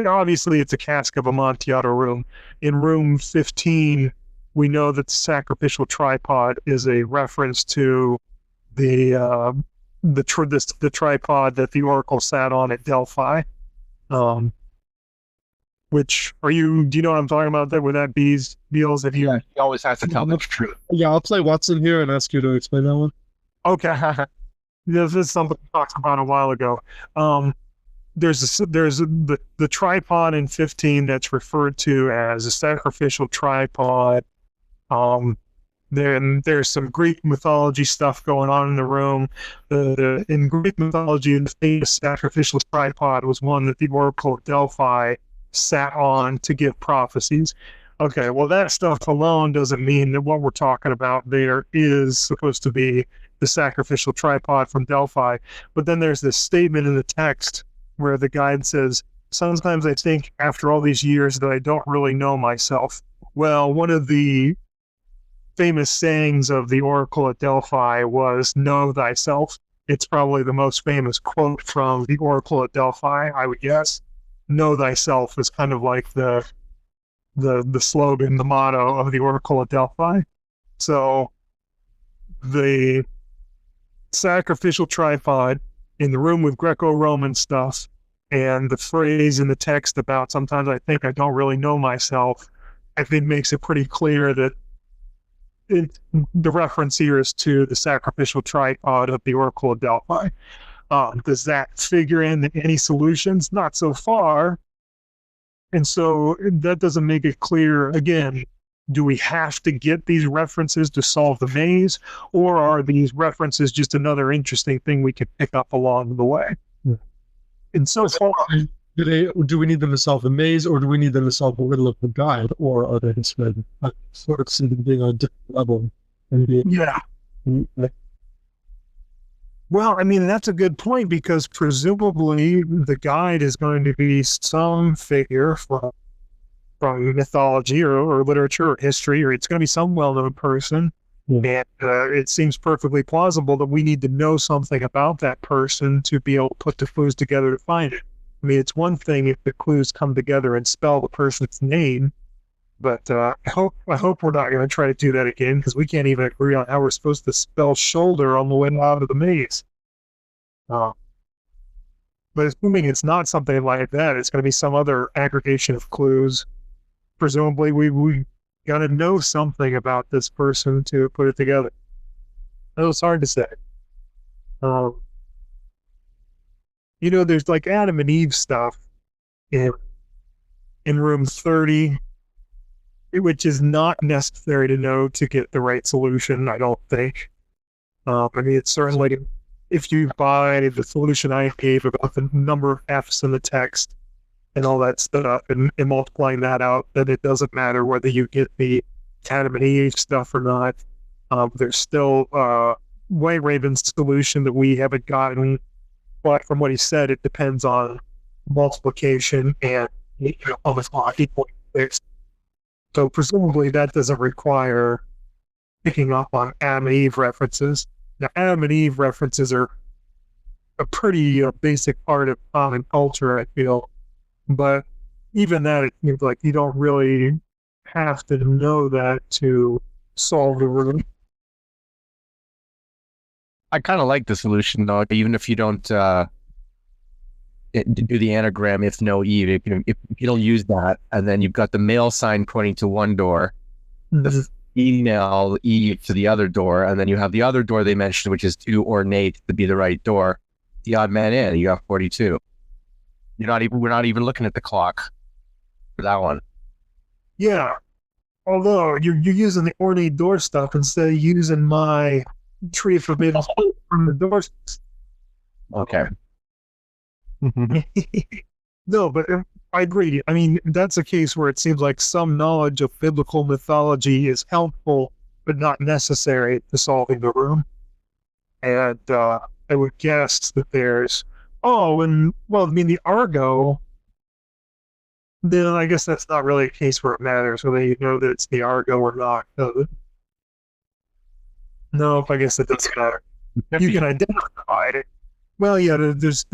Obviously it's a cask of Amontillado room. In room 15, we know that the sacrificial tripod is a reference to the tripod that the Oracle sat on at Delphi. Which do you know what I'm talking about there with that Beals? Have you? Yeah, he always has to tell the truth. Yeah, I'll play Watson here and ask you to explain that one. Okay. This is something we talked about a while ago. There's the tripod in 15 that's referred to as a sacrificial tripod. Then there's some Greek mythology stuff going on in the room. In Greek mythology, the famous sacrificial tripod was one that the Oracle of Delphi sat on to give prophecies. Okay, well, that stuff alone doesn't mean that what we're talking about there is supposed to be the sacrificial tripod from Delphi. But then there's this statement in the text where the guide says, sometimes I think after all these years that I don't really know myself. Well, one of the famous sayings of the Oracle at Delphi was, know thyself. It's probably the most famous quote from the Oracle at Delphi, I would guess. Know thyself is kind of like the slogan, the motto of the Oracle at Delphi. So the sacrificial tripod in the room with Greco-Roman stuff and the phrase in the text about sometimes I think I don't really know myself, I think makes it pretty clear that the reference here is to the sacrificial tripod of the Oracle of Delphi. Does that figure in any solutions? Not so far. And so that doesn't make it clear. Again, do we have to get these references to solve the maze, or are these references just another interesting thing we can pick up along the way? Yeah. And so far, do we need them to solve the maze, or do we need them to solve the riddle of the guide, or are they just sort of see them being on a different level? Yeah. Well, I mean, that's a good point, because presumably the guide is going to be some figure from mythology or literature or history, or it's going to be some well-known person. Yeah. And it seems perfectly plausible that we need to know something about that person to be able to put the clues together to find it. I mean, it's one thing if the clues come together and spell the person's name, but I hope we're not going to try to do that again, because we can't even agree on how we're supposed to spell shoulder on the way out of the maze. But assuming it's not something like that, it's going to be some other aggregation of clues. Presumably, we got to know something about this person to put it together. It was hard to say. There's like Adam and Eve stuff in room 30, which is not necessary to know to get the right solution, I don't think. I mean, it's certainly, if you buy the solution I gave about the number of F's in the text and all that stuff, and multiplying that out, then it doesn't matter whether you get the Adam and Eve stuff or not. There's still White Raven's solution that we haven't gotten, but from what he said, it depends on multiplication and almost equal. So presumably that doesn't require picking up on Adam and Eve references. The Adam and Eve references are a pretty basic part of common culture, I feel. But even that, it seems like you don't really have to know that to solve the room. I kind of like the solution though, even if you don't do the anagram, if no Eve, if you don't use that, and then you've got the male sign pointing to one door, the female Eve to the other door, and then you have the other door they mentioned, which is too ornate to be the right door. The odd man in, you got 42. We're not even looking at the clock for that one. Yeah. Although you're using the ornate door stuff instead of using my tree of forbidden from the doors. Okay. No, but I agree. I mean, that's a case where it seems like some knowledge of biblical mythology is helpful, but not necessary to solving the room. And I would guess that there's, the Argo, then I guess that's not really a case where it matters whether you know that it's the Argo or not. No, I guess it doesn't matter. You can identify it. Well, yeah, there's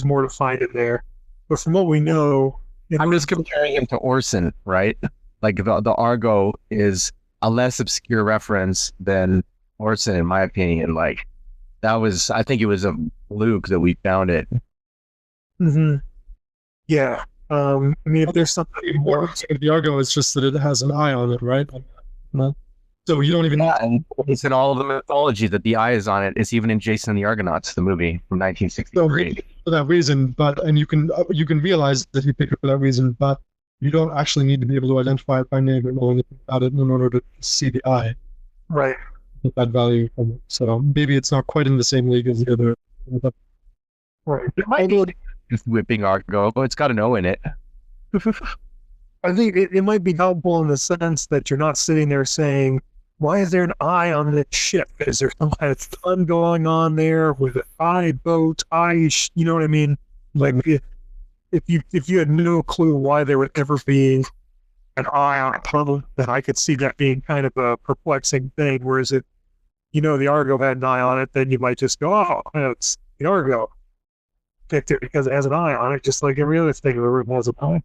more to find in there. But from what we know, I'm just comparing him to Orson, right? Like the Argo is a less obscure reference than Orson, in my opinion. Like I think it was a fluke that we found it. Mm-hmm. Yeah. If there's something more, the Argo is just that it has an eye on it, right? No. So you don't even. Yeah, and it's in all of the mythology that the eye is on it. It's even in Jason and the Argonauts, the movie from 1963. So for that reason, and you can realize that he picked it for that reason, but you don't actually need to be able to identify it by name or know anything about it in order to see the eye. Right. Get that value from it. So maybe it's not quite in the same league as the other. Right. It might be just whipping Argo, but it's got an O in it. I think it might be helpful in the sense that you're not sitting there saying, why is there an eye on this ship? Is there some kind of fun going on there with an eye boat, you know what I mean? Like if you had no clue why there would ever be an eye on a tunnel, then I could see that being kind of a perplexing thing. Whereas if the Argo had an eye on it, then you might just go, oh, it's the Argo. Picked it because it has an eye on it, just like every other thing in the room has an eye.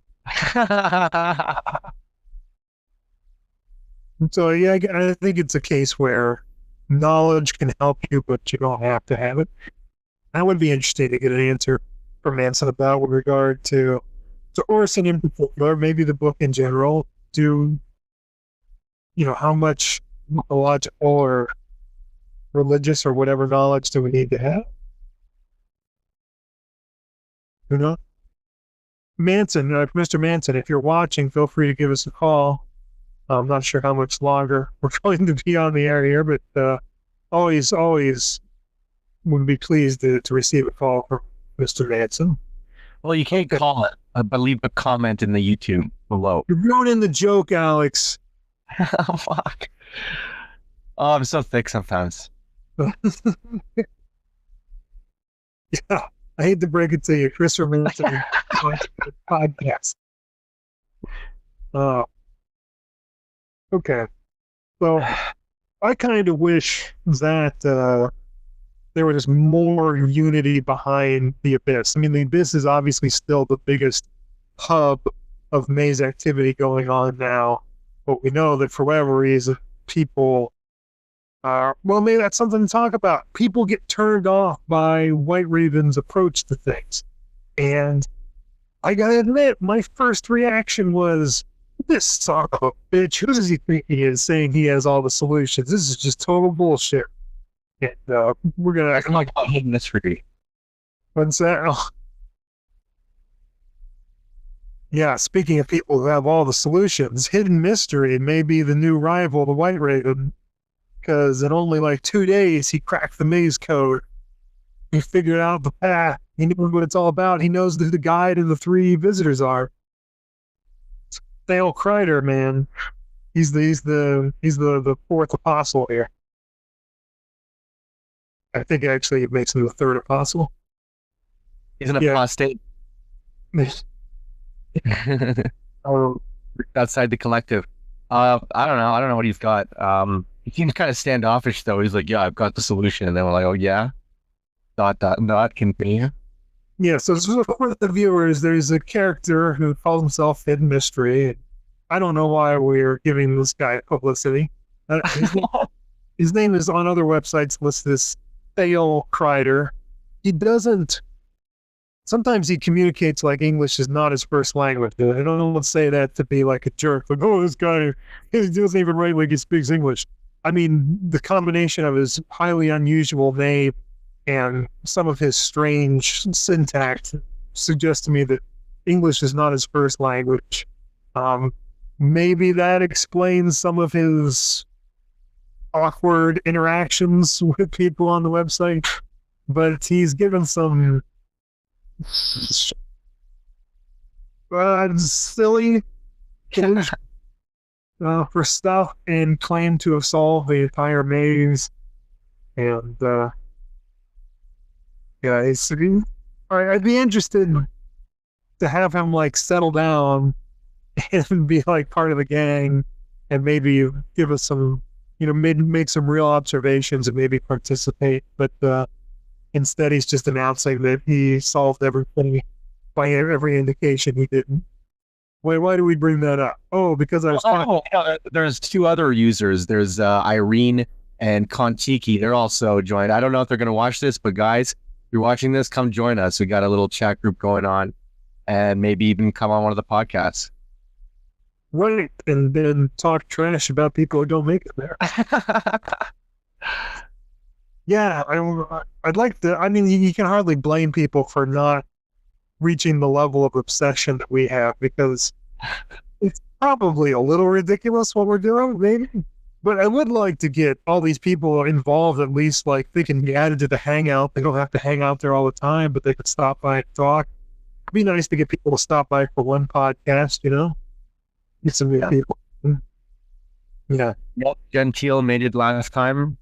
So yeah, I think it's a case where knowledge can help you, but you don't have to have it. I would be interested to get an answer from Manson about with regard to Orson in particular, maybe the book in general. How much mythological or religious or whatever knowledge do we need to have? Manson, Mr. Manson, if you're watching, feel free to give us a call. I'm not sure how much longer we're going to be on the air here, but always would be pleased to receive a call from Mr. Manson. Well, you can't call it, but leave a comment in the YouTube below. You're ruining the joke, Alex. Oh, fuck. Oh, I'm so thick sometimes. Yeah, I hate to break it to you, Chris Manson podcast. Okay. So I kind of wish that there was more unity behind the Abyss. I mean, the Abyss is obviously still the biggest hub of maze activity going on now, but we know that for whatever reason, people maybe that's something to talk about. People get turned off by White Raven's approach to things. And I gotta admit, my first reaction was, this son of a bitch, who does he think he is saying he has all the solutions? This is just total bullshit. And we're gonna act like hidden mystery. What's that? Oh. Yeah, speaking of people who have all the solutions, Hidden Mystery may be the new rival to White Raven, because in only like 2 days he cracked the maze code. He figured out the path. He knows what it's all about. He knows who the guide and the 3 visitors are. Thale Kreider, man, he's the 4th apostle here. I think actually it makes him the 3rd apostle. He's an apostate. Outside the collective. I don't know what he's got. He seems kind of standoffish though. He's like, "Yeah, I've got the solution," and then we're like, "Oh yeah." Not continue. Yeah, so for the viewers, there's a character who calls himself Hidden Mystery. I don't know why we're giving this guy publicity. His name is on other websites listed as Thale Kreider. He doesn't. Sometimes he communicates like English is not his first language. I don't say that to be like a jerk. Like, oh, this guy, he doesn't even write like he speaks English. I mean, the combination of his highly unusual name and some of his strange syntax suggests to me that English is not his first language. Maybe that explains some of his awkward interactions with people on the website, but he's given some silly for stuff and claimed to have solved the entire maze. And yeah, I'd be interested to have him like settle down and be like part of the gang and maybe give us some, make some real observations and maybe participate. But instead, he's just announcing that he solved everything by every indication he didn't. Why do we bring that up? Oh, because I was there's two other users. There's Irene and Kontiki. They're also joined. I don't know if they're going to watch this, but guys, if you're watching this, come join us. We got a little chat group going on, and maybe even come on one of the podcasts. Right, and then talk trash about people who don't make it there. Yeah, I'd like to. I mean, you can hardly blame people for not reaching the level of obsession that we have, because it's probably a little ridiculous what we're doing, maybe. But I would like to get all these people involved, at least like they can be added to the Hangout. They don't have to hang out there all the time, but they could stop by and talk. It'd be nice to get people to stop by for one podcast, Get some new people. Yeah. Yep. Gentile made it last time.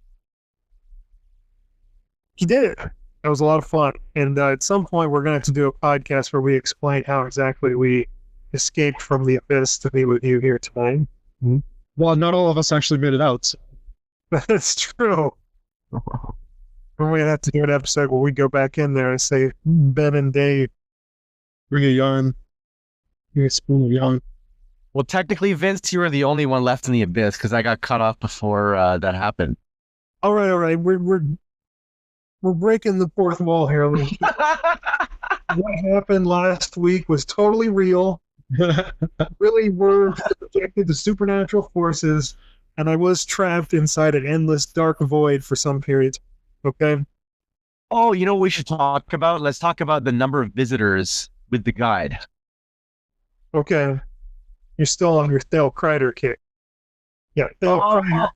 He did it. That was a lot of fun. And at some point, we're going to have to do a podcast where we explain how exactly we escaped from the abyss to be with you here tonight. Mm-hmm. Well, not all of us actually made it out. So. That's true. We're going to have to do an episode where we go back in there and say, Ben and Dave, bring a yarn. Bring a spoon of yarn. Well, technically, Vince, you were the only one left in the abyss because I got cut off before that happened. All right. We're breaking the fourth wall here. What happened last week was totally real. Really were subjected to supernatural forces, and I was trapped inside an endless dark void for some periods. Okay. Oh, you know what we should talk about? Let's talk about the number of visitors with the guide. Okay. You're still on your Thale Kreider kick. Yeah. Kreider.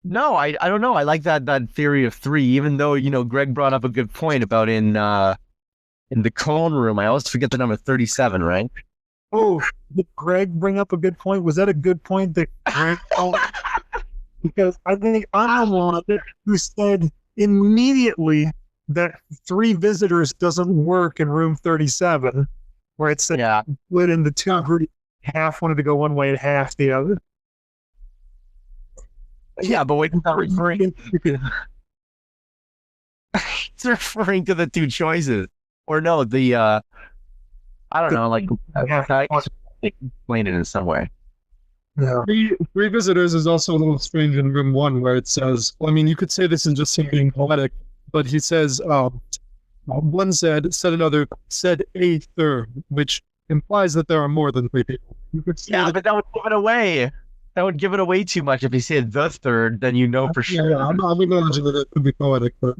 No, I don't know. I like that theory of 3, even though, Greg brought up a good point about in the clone room. I always forget the number 37, right? Oh, did Greg bring up a good point? Was that a good point that Greg Because I think I'm the one who said immediately that 3 visitors doesn't work in room 37, where it said split into 2 groups. Half wanted to go one way and half the other. Yeah, but wait, it's not referring. It's referring to the 2 choices, or no, the I don't know, like I explain it in some way. Yeah. 3 visitors is also a little strange in room 1, where it says, well, I mean, you could say this in just him being poetic, but he says, one said another, said a third, which implies that there are more than 3 people. Yeah, but that would give it away. That would give it away too much. If he said the third, then for sure. Yeah, I'm acknowledging that it could be poetic, but...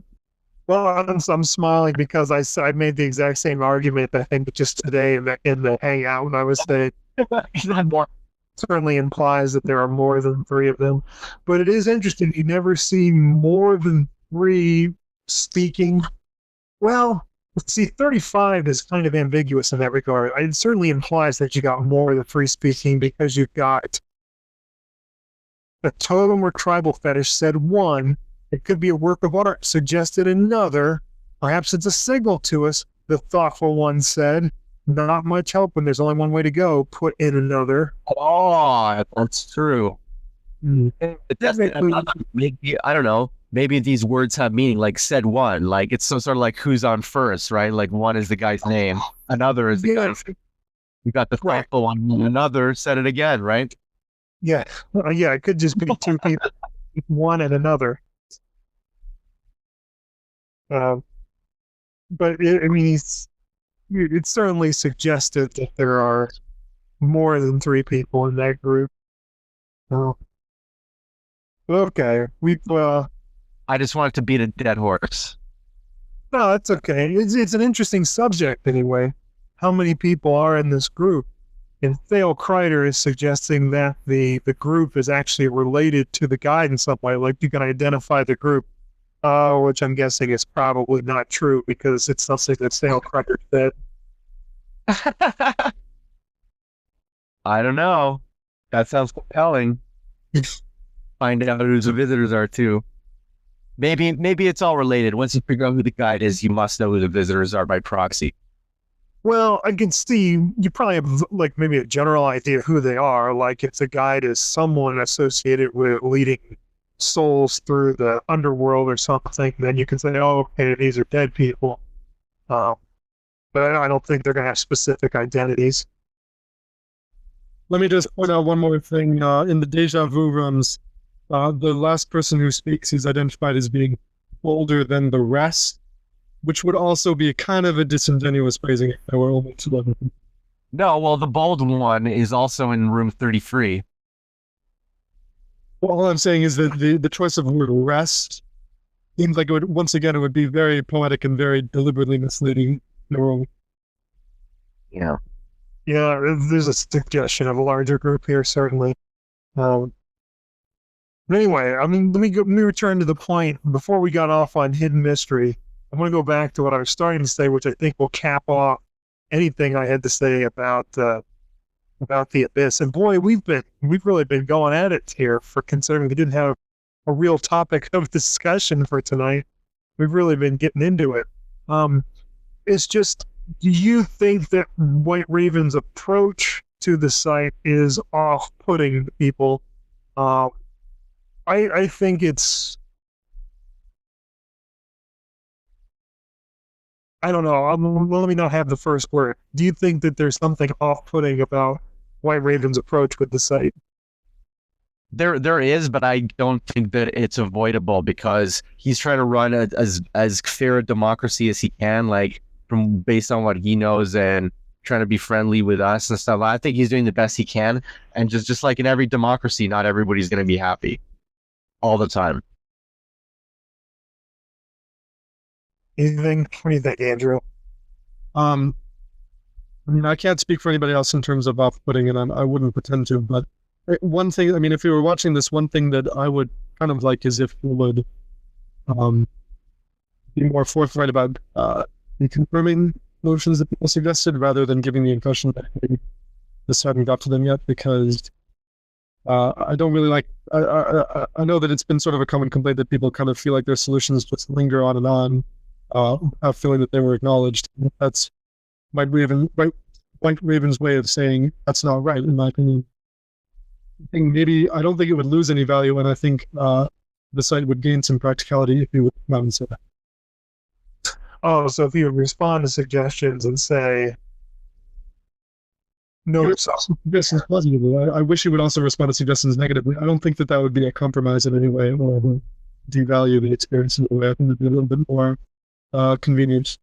Well, I'm smiling because I made the exact same argument, I think, just today in the Hangout when I was saying certainly implies that there are more than 3 of them. But it is interesting. You never see more than 3 speaking. Well, let's see, 35 is kind of ambiguous in that regard. It certainly implies that you got more than 3 speaking, because you've got a totem or tribal fetish said 1. It could be a work of art suggested another. Perhaps it's a signal to us. The thoughtful one said, not much help when there's only one way to go. Put in another. Oh, that's true. Maybe, I don't know. Maybe these words have meaning, like said one. Like it's some sort of like who's on first, right? Like one is the guy's name, another is the guy's. You got the thoughtful one, another said it again, right? Yeah. Yeah, it could just be two people, one and another. But it's certainly suggested that there are more than 3 people in that group. Oh. Okay. I just wanted to beat a dead horse. No, that's okay. It's an interesting subject anyway. How many people are in this group? And Thale Kreider is suggesting that the group is actually related to the guide in some way, like you can identify the group, which I'm guessing is probably not true because it's something that Thale Kreider said. I don't know. That sounds compelling. Find out who the visitors are too. Maybe it's all related. Once you figure out who the guide is, you must know who the visitors are by proxy. Well, I can see you probably have like maybe a general idea who they are. Like if the guide is someone associated with leading souls through the underworld or something, then you can say, oh, okay, these are dead people. But I don't think they're going to have specific identities. Let me just point out one more thing. In the deja vu rooms, the last person who speaks is identified as being older than the rest, which would also be kind of a disingenuous phrasing if there were only 11. No, well, the bald one is also in room 33. Well, all I'm saying is that the choice of the word rest seems like it would be very poetic and very deliberately misleading. Yeah. Yeah, there's a suggestion of a larger group here, certainly. But anyway, let me return to the point before we got off on hidden mystery. I'm going to go back to what I was starting to say, which I think will cap off anything I had to say about the abyss. And boy, we've really been going at it here for considering we didn't have a real topic of discussion for tonight. We've really been getting into it. It's just, do you think that White Raven's approach to the site is off-putting to people? I think it's, I don't know. Let me not have the first word. Do you think that there's something off-putting about White Raven's approach with the site? There is, but I don't think that it's avoidable because he's trying to run as fair a democracy as he can, like based on what he knows and trying to be friendly with us and stuff. I think he's doing the best he can, and just like in every democracy, not everybody's going to be happy all the time. Anything? What do you think, Andrew? I mean, I can't speak for anybody else in terms of off-putting, and I wouldn't pretend to, but one thing, I mean, if you were watching this, one thing that I would kind of like is if you would be more forthright about confirming notions that people suggested rather than giving the impression that this hadn't got to them yet, because I don't really like, I know that it's been sort of a common complaint that people kind of feel like their solutions just linger on and on, feeling that they were acknowledged. That's White Raven's way of saying that's not right, in my opinion. I don't think it would lose any value, and I think the site would gain some practicality if you would come out and say that. Oh, so if you would respond to suggestions and say, no, suggestions positively. I wish you would also respond to suggestions negatively. I don't think that would be a compromise in any way or devalue the experience in a way. I think it would be a little bit more convenient.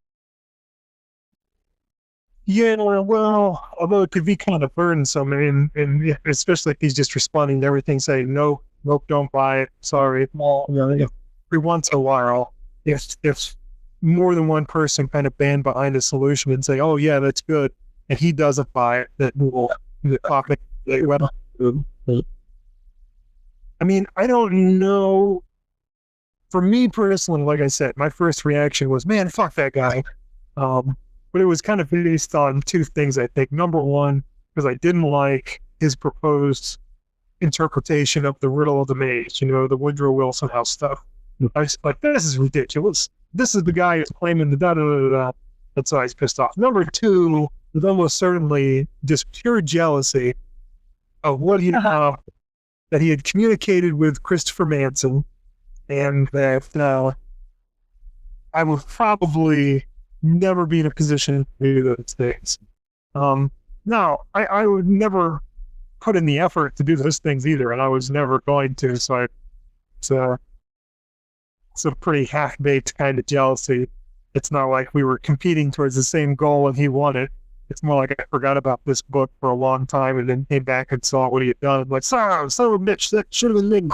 Yeah, well, although it could be kind of burdensome, and especially if he's just responding to everything, saying, nope, don't buy it, sorry. Well, yeah. Every once in a while, if more than one person kind of band behind a solution and say, oh yeah, that's good, and he doesn't buy it, that will topic. I mean, I don't know. For me personally, like I said, my first reaction was, man, fuck that guy. But it was kind of based on two things, I think. Number one, because I didn't like his proposed interpretation of the riddle of the maze, the Woodrow Wilson House stuff. I was like, this is ridiculous. This is the guy who's claiming the da-da-da-da-da. That's why I was pissed off. Number two, was almost certainly just pure jealousy of what he that he had communicated with Christopher Manson, and that I would probably never be in a position to do those things. Now, I would never put in the effort to do those things either, and I was never going to. So it's a pretty half-baked kind of jealousy. It's not like we were competing towards the same goal and he won it. It's more like I forgot about this book for a long time and then came back and saw what he had done. I'm like, son of a bitch, that should have been me.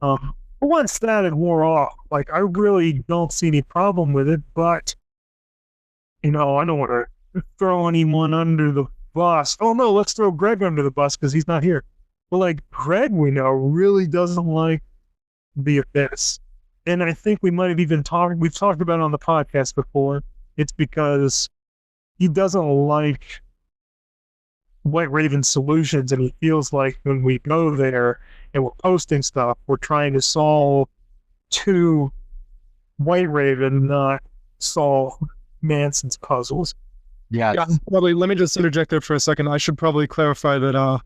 But once that had wore off, like, I really don't see any problem with it, but, I don't want to throw anyone under the bus. Oh no, let's throw Greg under the bus because he's not here. Well, like, Greg, we know, really doesn't like the Abyss. And I think we might have even we've talked about it on the podcast before. It's because he doesn't like White Raven solutions, and he feels like when we go there and we're posting stuff, we're trying to solve to White Raven, not solve Manson's puzzles. Yeah. Probably. Let me just interject there for a second. I should probably clarify that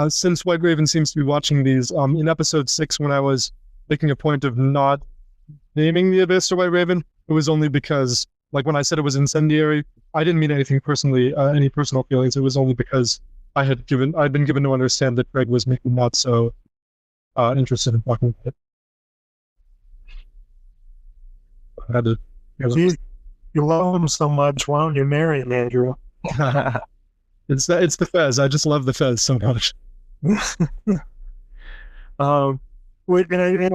since White Raven seems to be watching these, in episode 6, when I was making a point of not naming the Abyss to White Raven, it was only because, like, when I said it was incendiary, I didn't mean anything personally, any personal feelings. It was only because I'd been given to understand that Greg was maybe not so interested in talking about it. I had to. You love him so much. Why don't you marry him, Andrew? It's the Fez. I just love the Fez so much. And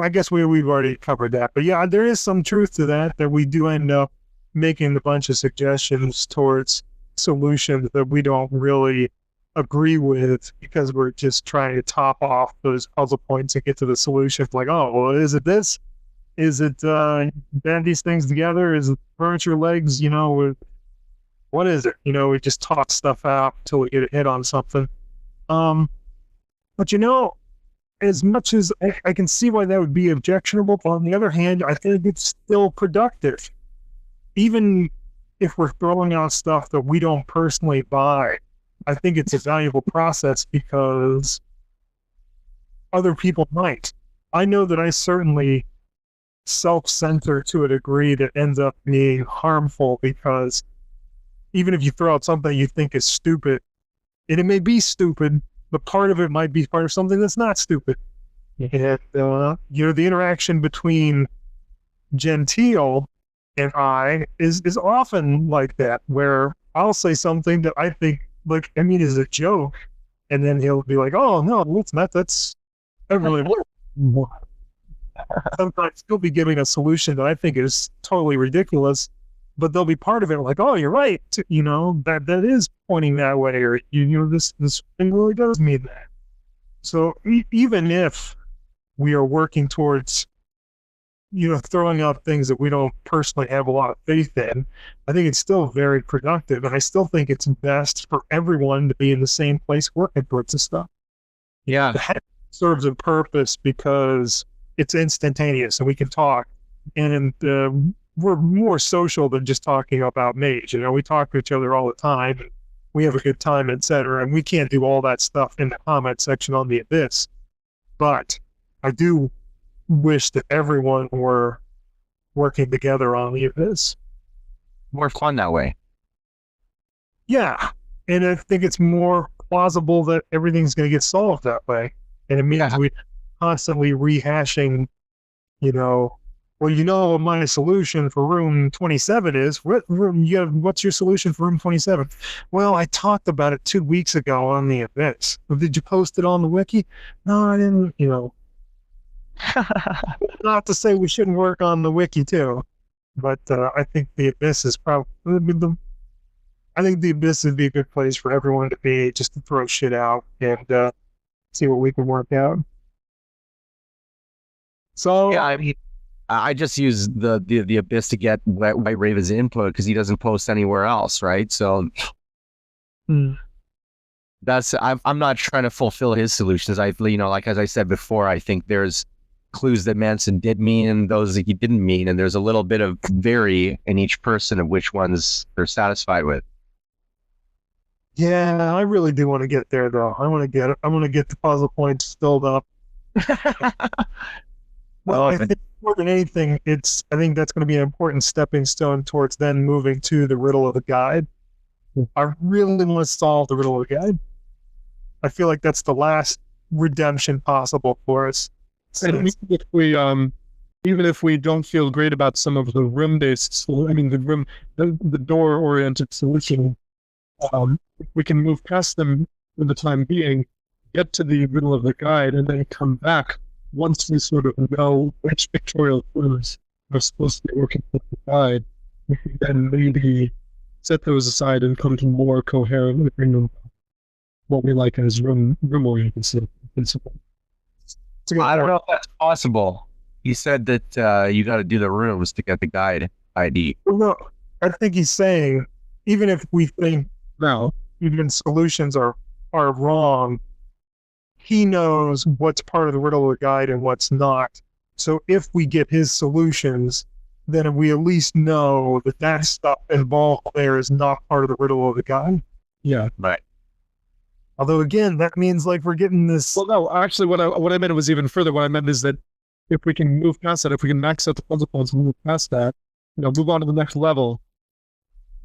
I guess we've already covered that. But yeah, there is some truth to that we do end up making a bunch of suggestions towards solutions that we don't really agree with because we're just trying to top off those puzzle points and get to the solution. Like, oh, well, is it this? Is it band these things together? Is it furniture legs? What is it? We just toss stuff out until we get a hit on something. But as much as I can see why that would be objectionable, but on the other hand, I think it's still productive. Even if we're throwing out stuff that we don't personally buy, I think it's a valuable process because other people might. I know that I certainly self-censor to a degree that ends up being harmful because even if you throw out something you think is stupid, and it may be stupid, but part of it might be part of something that's not stupid. And, the interaction between Gentile and I is often like that, where I'll say something that I think, is a joke, and then he'll be like, oh, no, it's not. That really works. Sometimes he'll be giving a solution that I think is totally ridiculous, but they'll be part of it like, oh, you're right. That is pointing that way, or, this thing really does mean that. So even if we are working towards, throwing out things that we don't personally have a lot of faith in, I think it's still very productive. And I still think it's best for everyone to be in the same place working towards this stuff. Yeah. That serves a purpose because it's instantaneous and we can talk. And we're more social than just talking about Mage. We talk to each other all the time. And we have a good time, etc. And we can't do all that stuff in the comment section on the Abyss. But I do wish that everyone were working together on the Abyss. More fun that way. Yeah. And I think it's more plausible that everything's going to get solved that way. And it means we're constantly rehashing, what my solution for room 27 is. What's your solution for room 27? Well, I talked about it 2 weeks ago on the Abyss. Did you post it on the wiki? No, I didn't, Not to say we shouldn't work on the wiki too, but I think the Abyss is probably I think the Abyss would be a good place for everyone to be, just to throw shit out and see what we can work out. So yeah, I just use the Abyss to get White Raven's input because he doesn't post anywhere else, right? So that's I'm not trying to fulfill his solutions. Like as I said before, I think there's clues that Manson did mean and those that he didn't mean, and there's a little bit of vary in each person of which ones they're satisfied with. Yeah, I really do want to get there though. I want to get it. I want to get the puzzle points filled up. Well, I think more than anything, I think that's going to be an important stepping stone towards then moving to the riddle of the guide. I really want to solve the riddle of the guide. I feel like that's the last redemption possible for us. And even if we don't feel great about some of the room-based, the door-oriented solution, we can move past them for the time being, get to the middle of the guide, and then come back once we sort of know which pictorial clues are supposed to be working with the guide. We can then maybe set those aside and come to more coherent agreement about what we like as room-oriented principle. I don't know if that's possible. You said that you got to do the rooms to get the guide ID. Well, no, I think he's saying even if we think Now, even solutions are wrong, he knows what's part of the riddle of the guide and what's not. So if we get his solutions, then we at least know that that stuff involved there is not part of the riddle of the guide. yeah. Right. Although again, that means like we're getting this. Well, no, actually, what I meant was even further. What I meant is that if we can move past that, if we can max out the puzzle points and move past that, move on to the next level,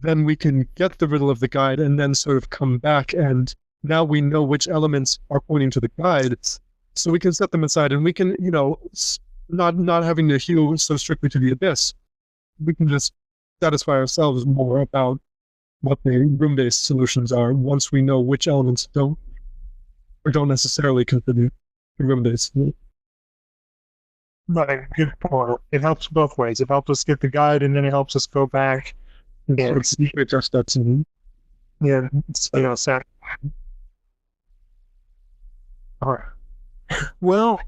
then we can get the riddle of the guide and then sort of come back, and now we know which elements are pointing to the guide, so we can set them aside, and we can, not having to hew so strictly to the abyss, we can just satisfy ourselves more about what the room-based solutions are once we know which elements don't necessarily contribute to room-based. Right, good point. It helps both ways. It helps us get the guide, and then it helps us go back and see. Adjust that to, Yeah, sad. All right. Well,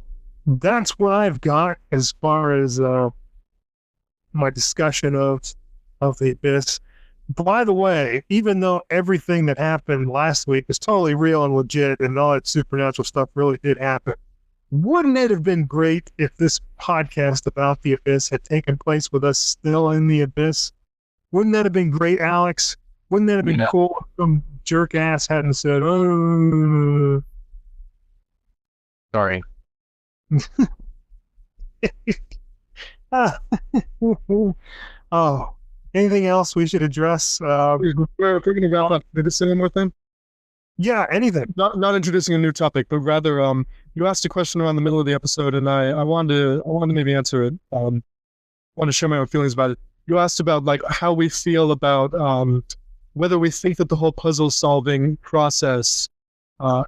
that's what I've got as far as my discussion of the abyss. By the way, even though everything that happened last week is totally real and legit and all that supernatural stuff really did happen, wouldn't it have been great if this podcast about the abyss had taken place with us still in the abyss? Wouldn't that have been great, Alex? Wouldn't that have been cool if some jerk ass hadn't said, oh. Sorry. Oh. Anything else we should address? we're thinking about did it say one more thing? Yeah, anything. Not introducing a new topic, but rather, you asked a question around the middle of the episode, and I wanted to maybe answer it. Want to share my own feelings about it. You asked about like how we feel about whether we think that the whole puzzle solving process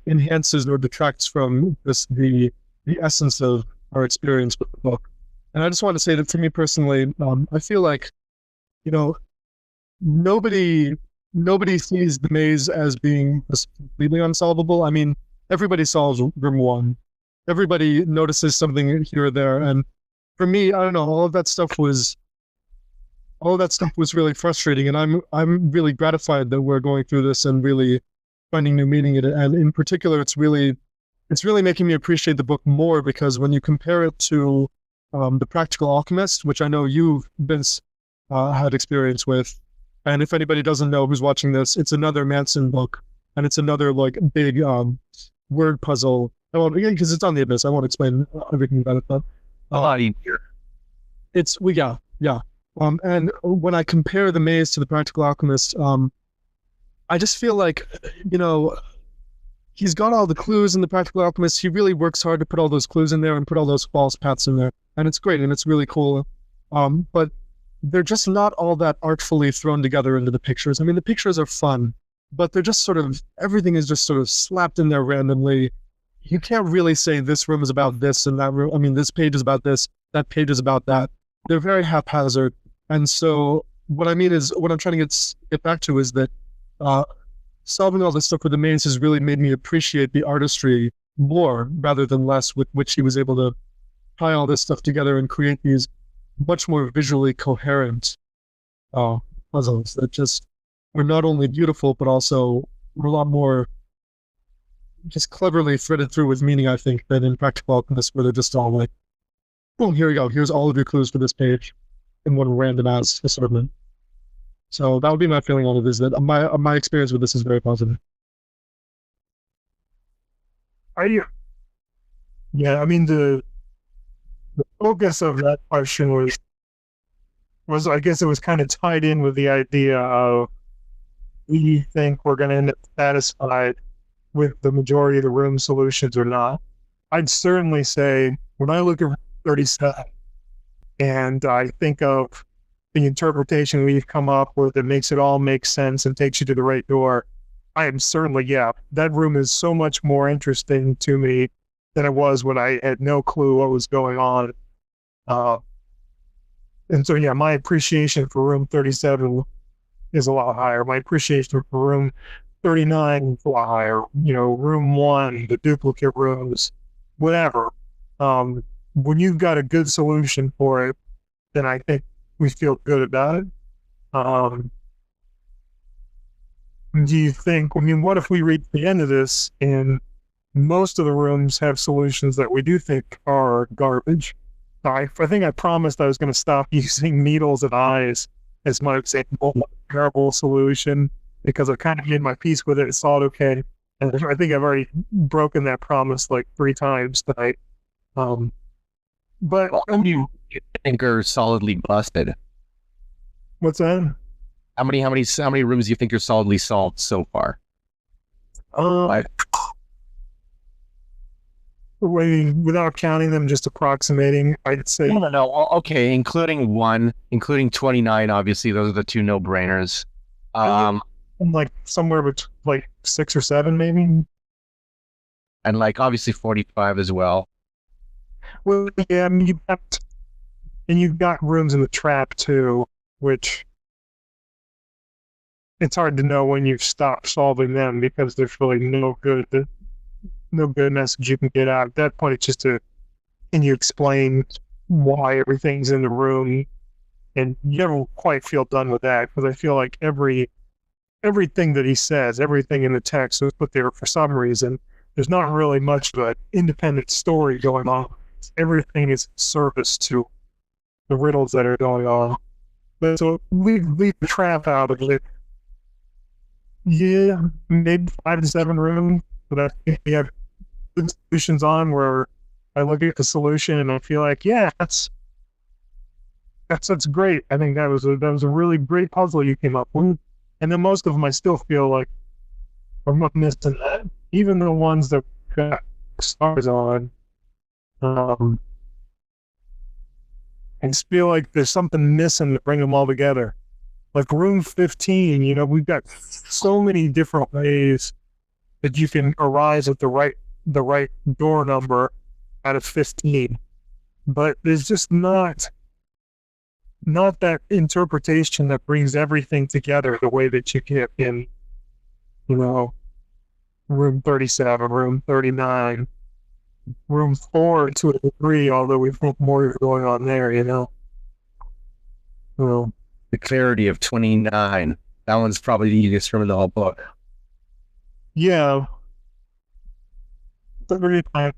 enhances or detracts from the essence of our experience with the book. And I just want to say that for me personally, I feel like, nobody sees the maze as being completely unsolvable. I mean, everybody solves room one. Everybody notices something here or there. And for me, I don't know, all of that stuff was really frustrating. And I'm really gratified that we're going through this and really finding new meaning in it. And in particular, it's really making me appreciate the book more, because when you compare it to The Practical Alchemist, which I know you've been had experience with, and if anybody doesn't know who's watching this, it's another Manson book, and it's another like big word puzzle. Because it's on the abyss, I won't explain everything about it, but a lot easier. Yeah. And when I compare the maze to The Practical Alchemist, I just feel like, he's got all the clues in The Practical Alchemist. He really works hard to put all those clues in there and put all those false paths in there, and it's great and it's really cool. But they're just not all that artfully thrown together into the pictures. I mean, the pictures are fun, but they're just sort of, everything is just sort of slapped in there randomly. You can't really say this room is about this and that room. I mean, this page is about this, that page is about that. They're very haphazard. And so what I mean is, what I'm trying to get back to is that solving all this stuff with the maze has really made me appreciate the artistry more rather than less, with which he was able to tie all this stuff together and create these much more visually coherent puzzles that just were not only beautiful, but also were a lot more just cleverly threaded through with meaning, I think, than in Practical Alchemist, where they're just all like, boom, here we go. Here's all of your clues for this page in one random ass assortment. So that would be my feeling on it. Is that my experience with this is very positive. Yeah, I mean the focus of that question was I guess it was kind of tied in with the idea of we think we're going to end up satisfied with the majority of the room solutions or not. I'd certainly say when I look at 37 and I think of the interpretation we've come up with that makes it all make sense and takes you to the right door, I am certainly, that room is so much more interesting to me than it was when I had no clue what was going on. And so, my appreciation for room 37 is a lot higher. My appreciation for room 39 is a lot higher. Room 1, the duplicate rooms, whatever. When you've got a good solution for it, then I think we feel good about it. Do you think, what if we reach the end of this and most of the rooms have solutions that we do think are garbage? I think I promised I was going to stop using needles and eyes as my example, terrible solution, because I kind of made my peace with it. It's all okay. And I think I've already broken that promise like 3 times tonight. But how many you think are solidly busted? What's that? How many rooms do you think are solidly solved so far? Without counting them, just approximating, I'd say. No. Okay, including 29. Obviously, those are the 2 no-brainers. Like somewhere between like 6 or 7, maybe. And like obviously 45 as well. Well, yeah, you've got rooms in the trap too, which it's hard to know when you've stopped solving them because there's really no good message you can get out. At that point, it's just can you explain why everything's in the room? And you never quite feel done with that, because I feel like everything that he says, everything in the text was put there for some reason. There's not really much of an independent story going on. Everything is service to the riddles that are going on. But so leave the trap out of it. Yeah, maybe 5 to 7 rooms, but I think we have good solutions on where I look at the solution and I feel like, that's great. I think that was a really great puzzle you came up with. And then most of them I still feel like I'm not missing that. Even the ones that got stars on, I just feel like there's something missing to bring them all together. Like room 15, we've got so many different ways that you can arrive at the right door number out of 15. But there's just not that interpretation that brings everything together the way that you get in, room 37, room 39, room 4 to a degree, although we think more is going on there, Well, the clarity of 29. That one's probably the easiest room in the whole book. Yeah. 39.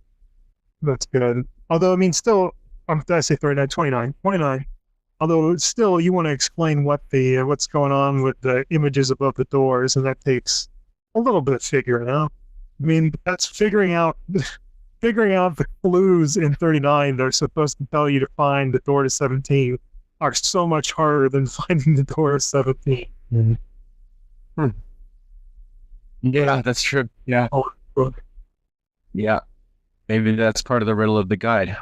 That's good. Although, still, did I say 39? 29. 29. Although, still, you want to explain what's going on with the images above the doors, and that takes a little bit of figuring out. That's figuring out the clues in 39 they're supposed to tell you to find the door to 17 are so much harder than finding the door to 17. Mm-hmm. Yeah, that's true. Yeah. Yeah. Maybe that's part of the riddle of the guide.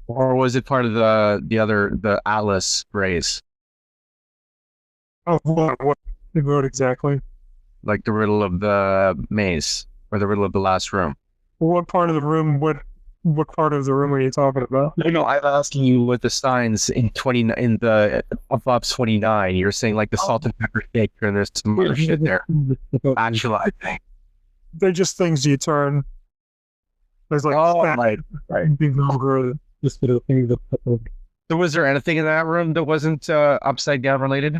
Or was it part of the Atlas phrase? Oh, what they wrote exactly? Like the riddle of the maze or the riddle of the last room. What part of the room? What part of the room are you talking about? No, I'm asking you what the signs in the Ops 29. You're saying like the salt and pepper shaker, and there's some other shit there. Actually, I think they're just things you turn. There's like right. Just the thing that. So was there anything in that room that wasn't upside down related?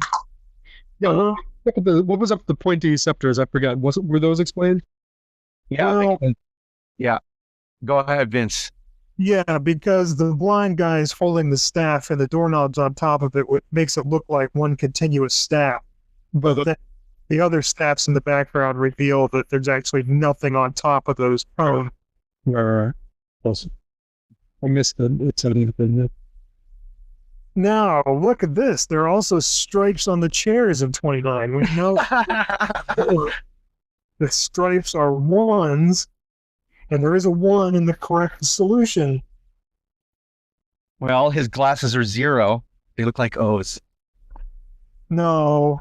Yeah. What was up the pointy scepters? I forgot. Were those explained? Yeah. Yeah. Go ahead, Vince. Yeah, because the blind guy is holding the staff and the doorknobs on top of it, which makes it look like one continuous staff. But then the other staffs in the background reveal that there's actually nothing on top of those cones. Right. Awesome. I missed it. It's a little bit. Now, look at this. There are also stripes on the chairs in 29. We know the stripes are ones, and there is a one in the correct solution. Well, his glasses are 0. They look like O's. No,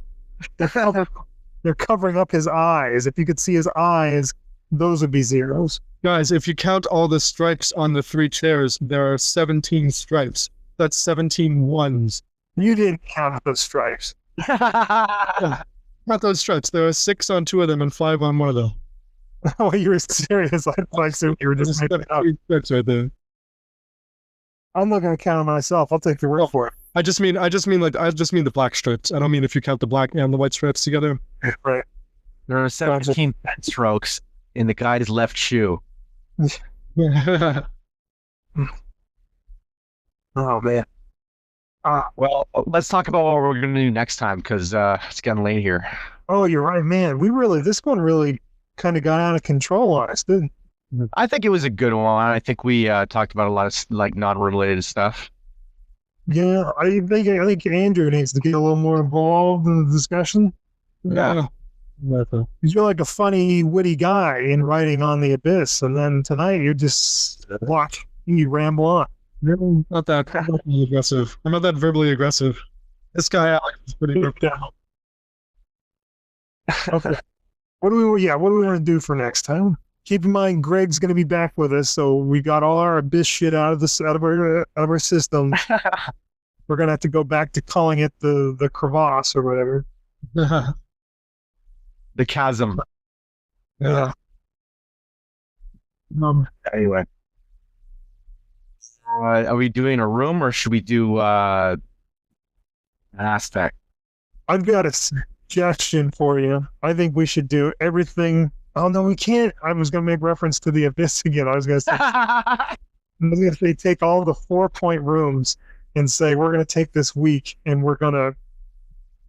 they're covering up his eyes. If you could see his eyes, those would be zeros. Guys, if you count all the stripes on the 3 chairs, there are 17 stripes. That's 17 ones. You didn't count those stripes. Not those stripes. There are 6 on 2 of them and 5 on one of them. Oh, you were serious. I assumed you were just making it up. 3 stripes right there. I'm not going to count them myself. I'll take the word for it. I just mean the black stripes. I don't mean if you count the black and the white stripes together. Right. There are 17 pen strokes in the guy's left shoe. Oh, man. Well, let's talk about what we're going to do next time, because it's getting late here. Oh, you're right, man. This one really kind of got out of control on us, didn't it? I think it was a good one. I think we talked about a lot of like non-related stuff. Yeah, I think Andrew needs to get a little more involved in the discussion. Yeah. Because you're like a funny, witty guy in writing on the Abyss, and then tonight you're just you ramble on. Not that verbally aggressive. I'm not that verbally aggressive. This guy Alex is pretty ripped down. Okay. What do we want to do for next time? Keep in mind, Greg's going to be back with us, so we got all our Abyss shit out of our system. We're going to have to go back to calling it the crevasse or whatever. The chasm. Yeah. Anyway. Are we doing a room or should we do an aspect? I've got a suggestion for you. I think we should do everything. Oh, no, we can't. I was going to make reference to the Abyss again. I was going to say take all the 4-point rooms and say, we're going to take this week and we're going to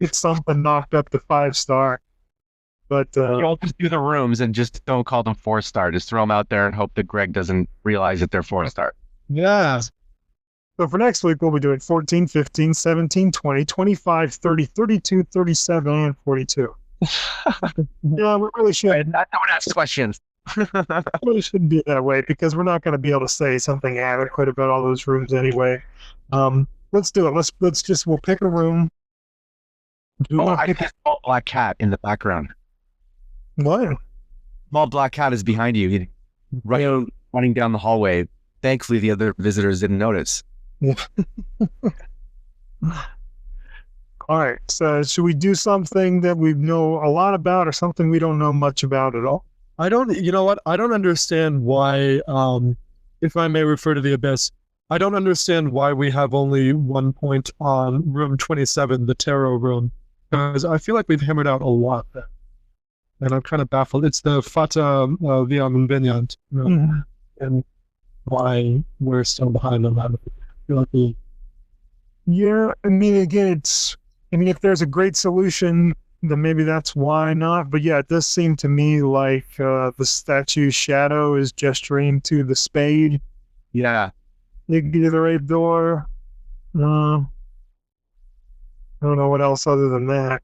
get something knocked up to 5-star. But you'll just do the rooms and just don't call them 4-star. Just throw them out there and hope that Greg doesn't realize that they're 4-star. Yeah. So for next week, we'll be doing 14, 15, 17, 20, 25, 30, 32, 37, and 42. Yeah, we really should. No one asks questions. Really shouldn't be that way because we're not going to be able to say something adequate about all those rooms anyway. Let's do it. We'll pick a room. I see a small black cat in the background. What? Small black cat is behind you. He's running down the hallway. Thankfully, the other visitors didn't notice. All right. So should we do something that we know a lot about or something we don't know much about at all? You know what? I don't understand why, if I may refer to the Abyss, I don't understand why we have only 1 point on room 27, the tarot room, because I feel like we've hammered out a lot there. And I'm kind of baffled. It's the Fata Viam Vineyard, and why we're still behind on that. I feel like Yeah, I mean, again, if there's a great solution, then maybe that's why not. But yeah, it does seem to me like the statue's shadow is gesturing to the spade. Yeah. You can get the right door. I don't know what else other than that.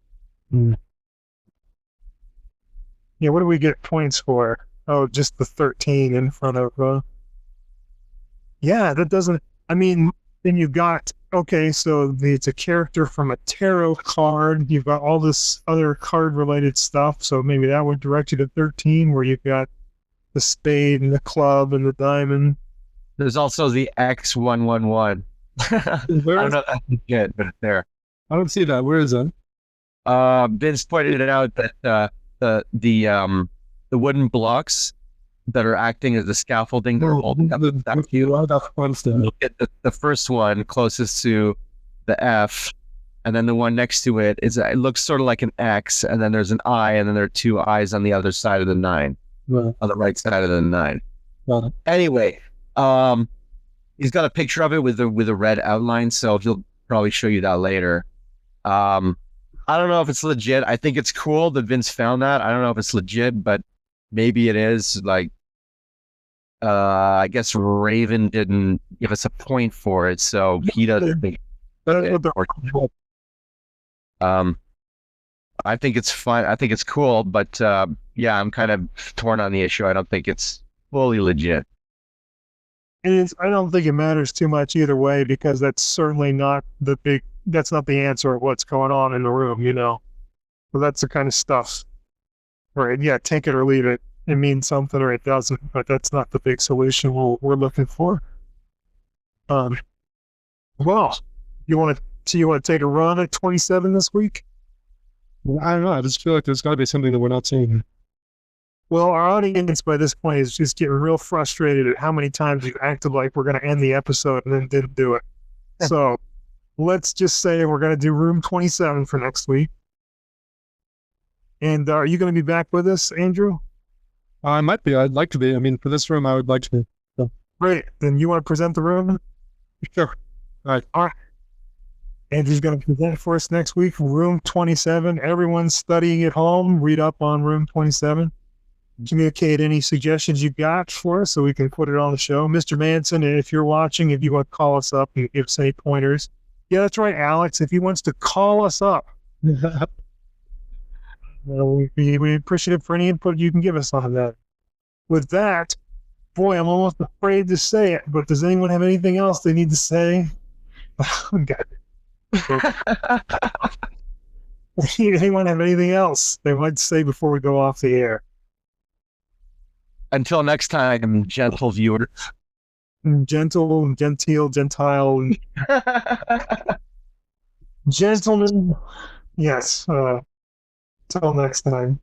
Yeah, what do we get points for? Oh, just the 13 in front of... Yeah, that doesn't... I mean, then you've got... Okay, so it's a character from a tarot card. You've got all this other card-related stuff, so maybe that would direct you to 13, where you've got the spade and the club and the diamond. There's also the X111. I don't know if that's legit, but it's there. I don't see that. Where is it? Vince pointed it out that the wooden blocks that are acting as the scaffolding, they're holding up that cube. Look at the first one closest to the F, and then the one next to it it looks sort of like an X, and then there's an I, and then there are 2 I's on the other side of the 9, on the right side of the 9. Anyway, He's got a picture of it with a red outline, so he'll probably show you that later. I don't know if it's legit. I think it's cool that Vince found that. I don't know if it's legit, but maybe it is. Like, I guess Raven didn't give us a point for it, so he doesn't think. I think it's fun. I think it's cool, but yeah, I'm kind of torn on the issue. I don't think it's fully legit. I don't think it matters too much either way, because that's certainly not that's not the answer of what's going on in the room, you know. So that's the kind of stuff, right? Yeah, take it or leave it. It means something or it doesn't, but that's not the big solution we're looking for. Well, you want to take a run at 27 this week? I don't know. I just feel like there's got to be something that we're not seeing. Well, our audience by this point is just getting real frustrated at how many times we've acted like we're going to end the episode and then didn't do it. So let's just say we're going to do room 27 for next week. And are you going to be back with us, Andrew? I might be. I'd like to be. I mean, for this room, I would like to be. So. Great. Then you want to present the room? Sure. All right. Andrew's going to present for us next week, room 27. Everyone's studying at home. Read up on room 27. Communicate any suggestions you got for us so we can put it on the show. Mr. Manson, if you're watching, if you want to call us up and give us any pointers. Yeah, that's right, Alex. If he wants to call us up, we'd be appreciative for any input you can give us on that. With that, boy, I'm almost afraid to say it, but does anyone have anything else they need to say? God. Anyone have anything else they might say before we go off the air? Until next time, gentle viewers. Gentle, genteel, gentile, gentlemen. Yes. Till next time.